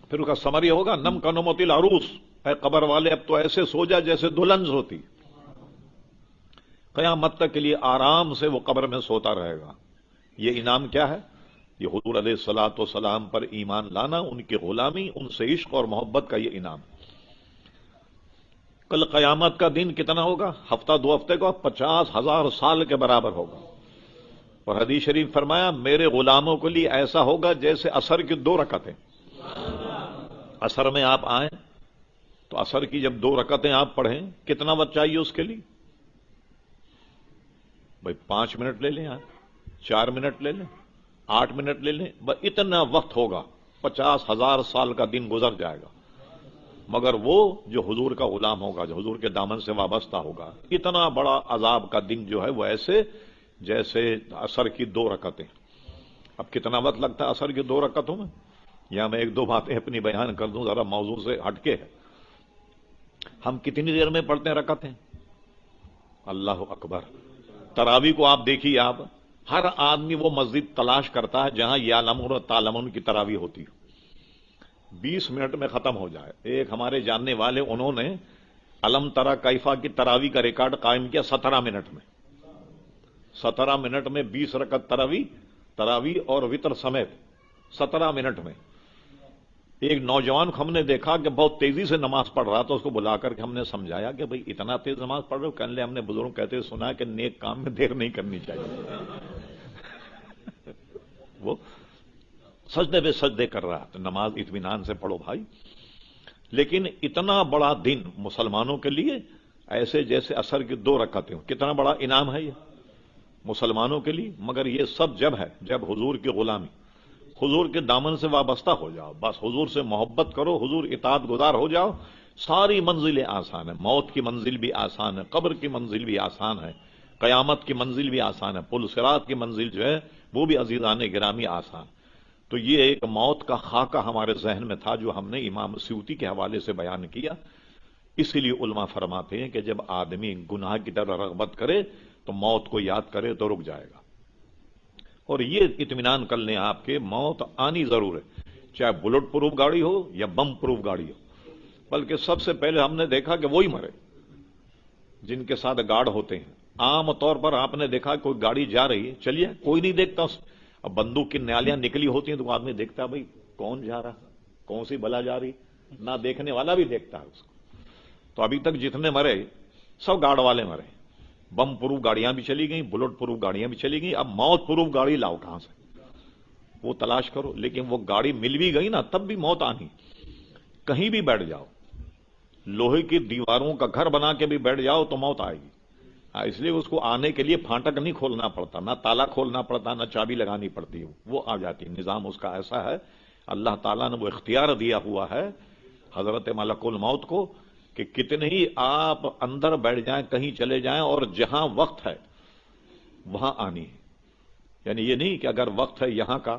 پھر اس کا سمری ہوگا نم کنمت العروس، اے قبر والے اب تو ایسے سو جا جیسے دلہن ہوتی، قیامت تک کے لیے آرام سے وہ قبر میں سوتا رہے گا۔ یہ انعام کیا ہے؟ یہ حضور علیہ الصلوۃ والسلام پر ایمان لانا، ان کی غلامی، ان سے عشق اور محبت کا یہ انعام۔ کل قیامت کا دن کتنا ہوگا؟ ہفتہ دو ہفتے کا 50,000 سال کے برابر ہوگا۔ اور حدیث شریف فرمایا میرے غلاموں کے لیے ایسا ہوگا جیسے عصر کی 2 رکعتیں۔ عصر میں آپ آئیں تو عصر کی جب 2 رکعتیں آپ پڑھیں، کتنا وقت چاہیے اس کے لیے؟ بھائی 5 منٹ لے لیں، آپ 4 منٹ لے لیں، 8 منٹ لے لیں، بس اتنا وقت ہوگا، 50,000 سال کا دن گزر جائے گا۔ مگر وہ جو حضور کا غلام ہوگا، جو حضور کے دامن سے وابستہ ہوگا، اتنا بڑا عذاب کا دن جو ہے وہ ایسے جیسے عصر کی 2 رکعتیں۔ اب کتنا وقت لگتا ہے عصر کی 2 رکعتوں میں؟ یہاں میں 1-2 باتیں اپنی بیان کر دوں، ذرا موضوع سے ہٹ کے ہے۔ ہم کتنی دیر میں پڑھتے ہیں رکعتیں؟ اللہ اکبر۔ تراویح کو آپ دیکھیے، آپ ہر آدمی وہ مسجد تلاش کرتا ہے جہاں یعلمون و تعلمون کی تراویح ہوتی ہے، 20 منٹ میں ختم ہو جائے۔ ایک ہمارے جاننے والے انہوں نے علم ترا کیفا کی تراویح کا ریکارڈ قائم کیا 17 منٹ میں۔ 17 منٹ میں 20 رکعت تراویح اور وتر سمیت 17 منٹ میں۔ ایک نوجوان کو ہم نے دیکھا کہ بہت تیزی سے نماز پڑھ رہا تھا، اس کو بلا کر کے ہم نے سمجھایا کہ بھئی اتنا تیز نماز پڑھ رہے ہو؟ کہنے لے ہم نے بزرگ کہتے سنا کہ نیک کام میں دیر نہیں کرنی چاہیے۔ وہ سجدے پہ سجدے کر رہا تھا، نماز اطمینان سے پڑھو بھائی۔ لیکن اتنا بڑا دن مسلمانوں کے لیے، ایسے جیسے عصر کی 2 رکعتیں، کتنا بڑا انعام ہے یہ مسلمانوں کے لیے۔ مگر یہ سب جب ہے جب حضور کی غلامی، حضور کے دامن سے وابستہ ہو جاؤ، بس حضور سے محبت کرو، حضور اطاعت گزار ہو جاؤ، ساری منزلیں آسان ہیں۔ موت کی منزل بھی آسان ہے، قبر کی منزل بھی آسان ہے، قیامت کی منزل بھی آسان ہے، پل صراط کی منزل جو ہے وہ بھی عزیزان گرامی آسان۔ تو یہ ایک موت کا خاکہ ہمارے ذہن میں تھا جو ہم نے امام سیوطی کے حوالے سے بیان کیا۔ اسی لیے علماء فرماتے ہیں کہ جب آدمی گناہ کی طرف رغبت کرے تو موت کو یاد کرے تو رک جائے گا۔ اور یہ اطمینان کر لیں آپ کے موت آنی ضرور ہے، چاہے بلٹ پروف گاڑی ہو یا بم پروف گاڑی ہو۔ بلکہ سب سے پہلے ہم نے دیکھا کہ وہی مرے جن کے ساتھ گارڈ ہوتے ہیں۔ عام طور پر آپ نے دیکھا کوئی گاڑی جا رہی ہے، چلیے کوئی نہیں دیکھتا، اب بندوق کی نیالیاں نکلی ہوتی ہیں تو آدمی دیکھتا ہے بھائی کون جا رہا، کون سی بلا جا رہی، نہ دیکھنے والا بھی دیکھتا ہے اس کو۔ تو ابھی تک جتنے مرے سب گارڈ والے مرے، بم پروف گاڑیاں بھی چلی گئیں، بلٹ پروف گاڑیاں بھی چلی گئیں، اب موت پروف گاڑی لاؤ کہاں سے، وہ تلاش کرو۔ لیکن وہ گاڑی مل بھی گئی نا تب بھی موت آنی۔ کہیں بھی بیٹھ جاؤ، لوہے کی دیواروں کا گھر بنا کے بھی بیٹھ جاؤ تو موت آئے گی۔ اس لیے اس کو آنے کے لیے پھانٹک نہیں کھولنا پڑتا، نہ تالا کھولنا پڑتا، نہ چابی لگانی پڑتی، وہ آ جاتی۔ نظام اس کا ایسا ہے، اللہ تعالیٰ نے وہ اختیار دیا ہوا ہے حضرت ملک الموت کو کہ کتنے ہی آپ اندر بیٹھ جائیں، کہیں چلے جائیں، اور جہاں وقت ہے وہاں آنی ہے۔ یعنی یہ نہیں کہ اگر وقت ہے یہاں کا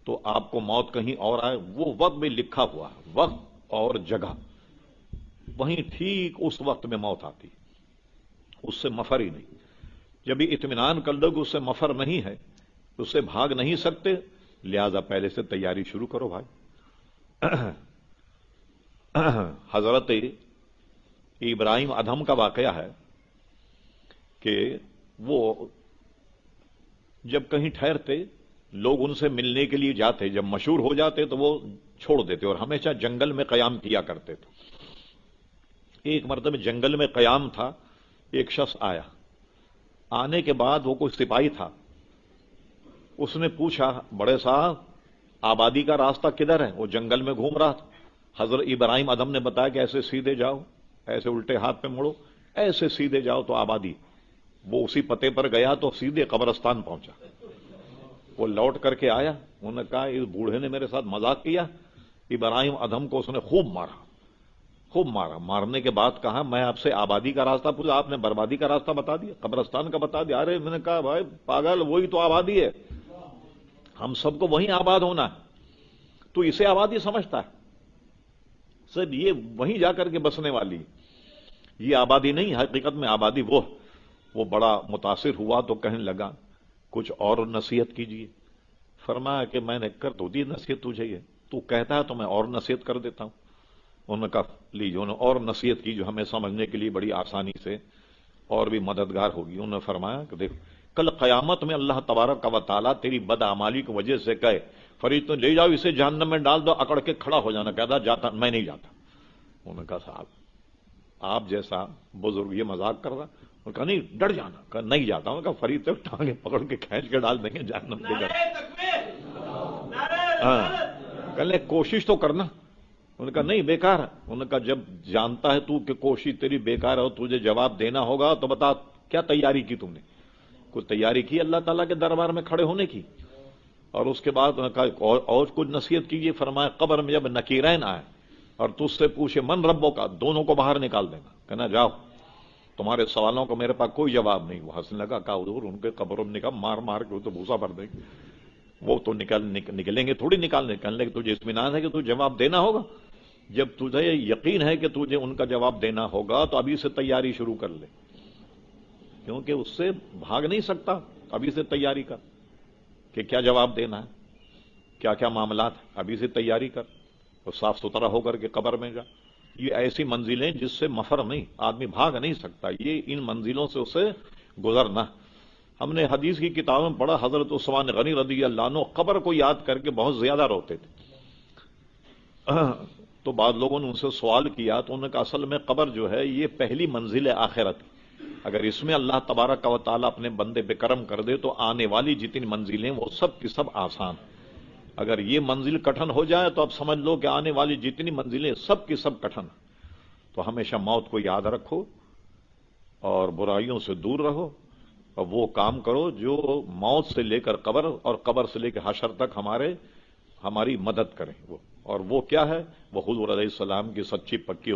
تو آپ کو موت کہیں اور آئے، وہ وقت بھی لکھا ہوا ہے، وقت اور جگہ، وہیں ٹھیک اس وقت میں موت آتی، اس سے مفر ہی نہیں۔ جب یہ اطمینان کر لو کہ اس سے مفر نہیں ہے، اس سے بھاگ نہیں سکتے، لہذا پہلے سے تیاری شروع کرو بھائی۔ حضرت ابراہیم ادھم کا واقعہ ہے کہ وہ جب کہیں ٹھہرتے، لوگ ان سے ملنے کے لیے جاتے، جب مشہور ہو جاتے تو وہ چھوڑ دیتے اور ہمیشہ جنگل میں قیام کیا کرتے تھے۔ ایک مرتبہ جنگل میں قیام تھا، ایک شخص آیا، آنے کے بعد وہ کوئی سپاہی تھا، اس نے پوچھا بڑے صاحب آبادی کا راستہ کدھر ہے؟ وہ جنگل میں گھوم رہا تھا۔ حضرت ابراہیم ادھم نے بتایا کہ ایسے سیدھے جاؤ، ایسے الٹے ہاتھ پہ مڑو، ایسے سیدھے جاؤ تو آبادی۔ وہ اسی پتے پر گیا تو سیدھے قبرستان پہنچا۔ وہ لوٹ کر کے آیا، انہوں نے کہا اس بوڑھے نے میرے ساتھ مذاق کیا۔ ابراہیم ادھم کو اس نے خوب مارا، خوب مارا۔ مارنے کے بعد کہا میں آپ سے آبادی کا راستہ پوچھا، آپ نے بربادی کا راستہ بتا دیا، قبرستان کا بتا دیا۔ ارے میں نے کہا بھائی پاگل، وہی تو آبادی ہے، ہم سب کو وہیں آباد ہونا ہے، تو اسے آبادی سمجھتا ہے؟ سب یہ وہیں جا کر کے بسنے والی، یہ آبادی نہیں، حقیقت میں آبادی وہ بڑا متاثر ہوا تو کہنے لگا کچھ اور نصیحت کیجیے۔ فرمایا کہ میں نے کر تو دی نصیحت تجھے، یہ تو کہتا ہے تو میں اور نصیحت کر دیتا ہوں۔ انہوں نے کہا لیجیے، انہوں نے اور نصیحت کی جو ہمیں سمجھنے کے لیے بڑی آسانی سے اور بھی مددگار ہوگی۔ انہوں نے فرمایا کہ دیکھ کل قیامت میں اللہ تبارک و تعالیٰ تیری بدعمالی کی وجہ سے کہے فرید تو لے جاؤ اسے جہنم میں ڈال دو، اکڑ کے کھڑا ہو جانا، کہتا جاتا میں نہیں جاتا۔ انہوں نے کہا صاحب آپ جیسا بزرگ یہ مذاق کر رہا، انہوں نے کہا نہیں ڈر جانا، کہا نہیں جاتا۔ انہوں نے کہا فرید تو ٹانگیں پکڑ کے کھینچ کے ڈال دیں گے جہنم کے گھر۔ ہاں کہنے کوشش تو کرنا۔ انہوں نے کہا نہیں بیکار ہے۔ انہوں نے کہا جب جانتا ہے تو کہ کوشش تیری بیکار ہے اور تجھے جواب دینا ہوگا تو بتا کیا تیاری کی تم نے؟ کوئی تیاری کی اللہ تعالیٰ کے دربار میں کھڑے ہونے کی؟ اور اس کے بعد انہوں نے کہا اور کچھ نصیحت کیجیے۔ فرمایا قبر میں جب نکیرین آئے اور تجھ سے پوچھے من ربوں کا، دونوں کو باہر نکال دینا، کہنا جاؤ تمہارے سوالوں کا میرے پاس کوئی جواب نہیں۔ وہ ہنسنے لگا، کہا حضور ان کے قبروں میں نکال مار مار کے تو بھوسا بھر دیں گے، وہ تو نکلیں گے تھوڑی نکالنے، کہنے لگے تجھے اطمینان ہے کہ تجھے جواب دینا ہوگا؟ جب تجھے یقین ہے کہ تجھے ان کا جواب دینا ہوگا تو ابھی سے تیاری شروع کر لے، کیونکہ اس سے بھاگ نہیں سکتا۔ ابھی سے تیاری کر کہ کیا جواب دینا ہے، کیا کیا معاملات، ابھی سے تیاری کر اور صاف ستھرا ہو کر کے قبر میں جا۔ یہ ایسی منزلیں جس سے مفر نہیں، آدمی بھاگ نہیں سکتا، یہ ان منزلوں سے اسے گزرنا۔ ہم نے حدیث کی کتابوں میں پڑھا حضرت عثمان غنی رضی اللہ عنہ قبر کو یاد کر کے بہت زیادہ روتے تھے۔ تو بعض لوگوں نے ان سے سوال کیا تو انہوں نے کہا اصل میں قبر جو ہے یہ پہلی منزل ہے آخرت، اگر اس میں اللہ تبارک و تعالیٰ اپنے بندے پہ کرم کر دے تو آنے والی جتنی منزلیں وہ سب کی سب آسان، اگر یہ منزل کٹھن ہو جائے تو اب سمجھ لو کہ آنے والی جتنی منزلیں سب کی سب کٹھن۔ تو ہمیشہ موت کو یاد رکھو اور برائیوں سے دور رہو اور وہ کام کرو جو موت سے لے کر قبر اور قبر سے لے کر حشر تک ہماری مدد کریں، اور وہ کیا ہے؟ وہ حضور علیہ السلام کی سچی پکی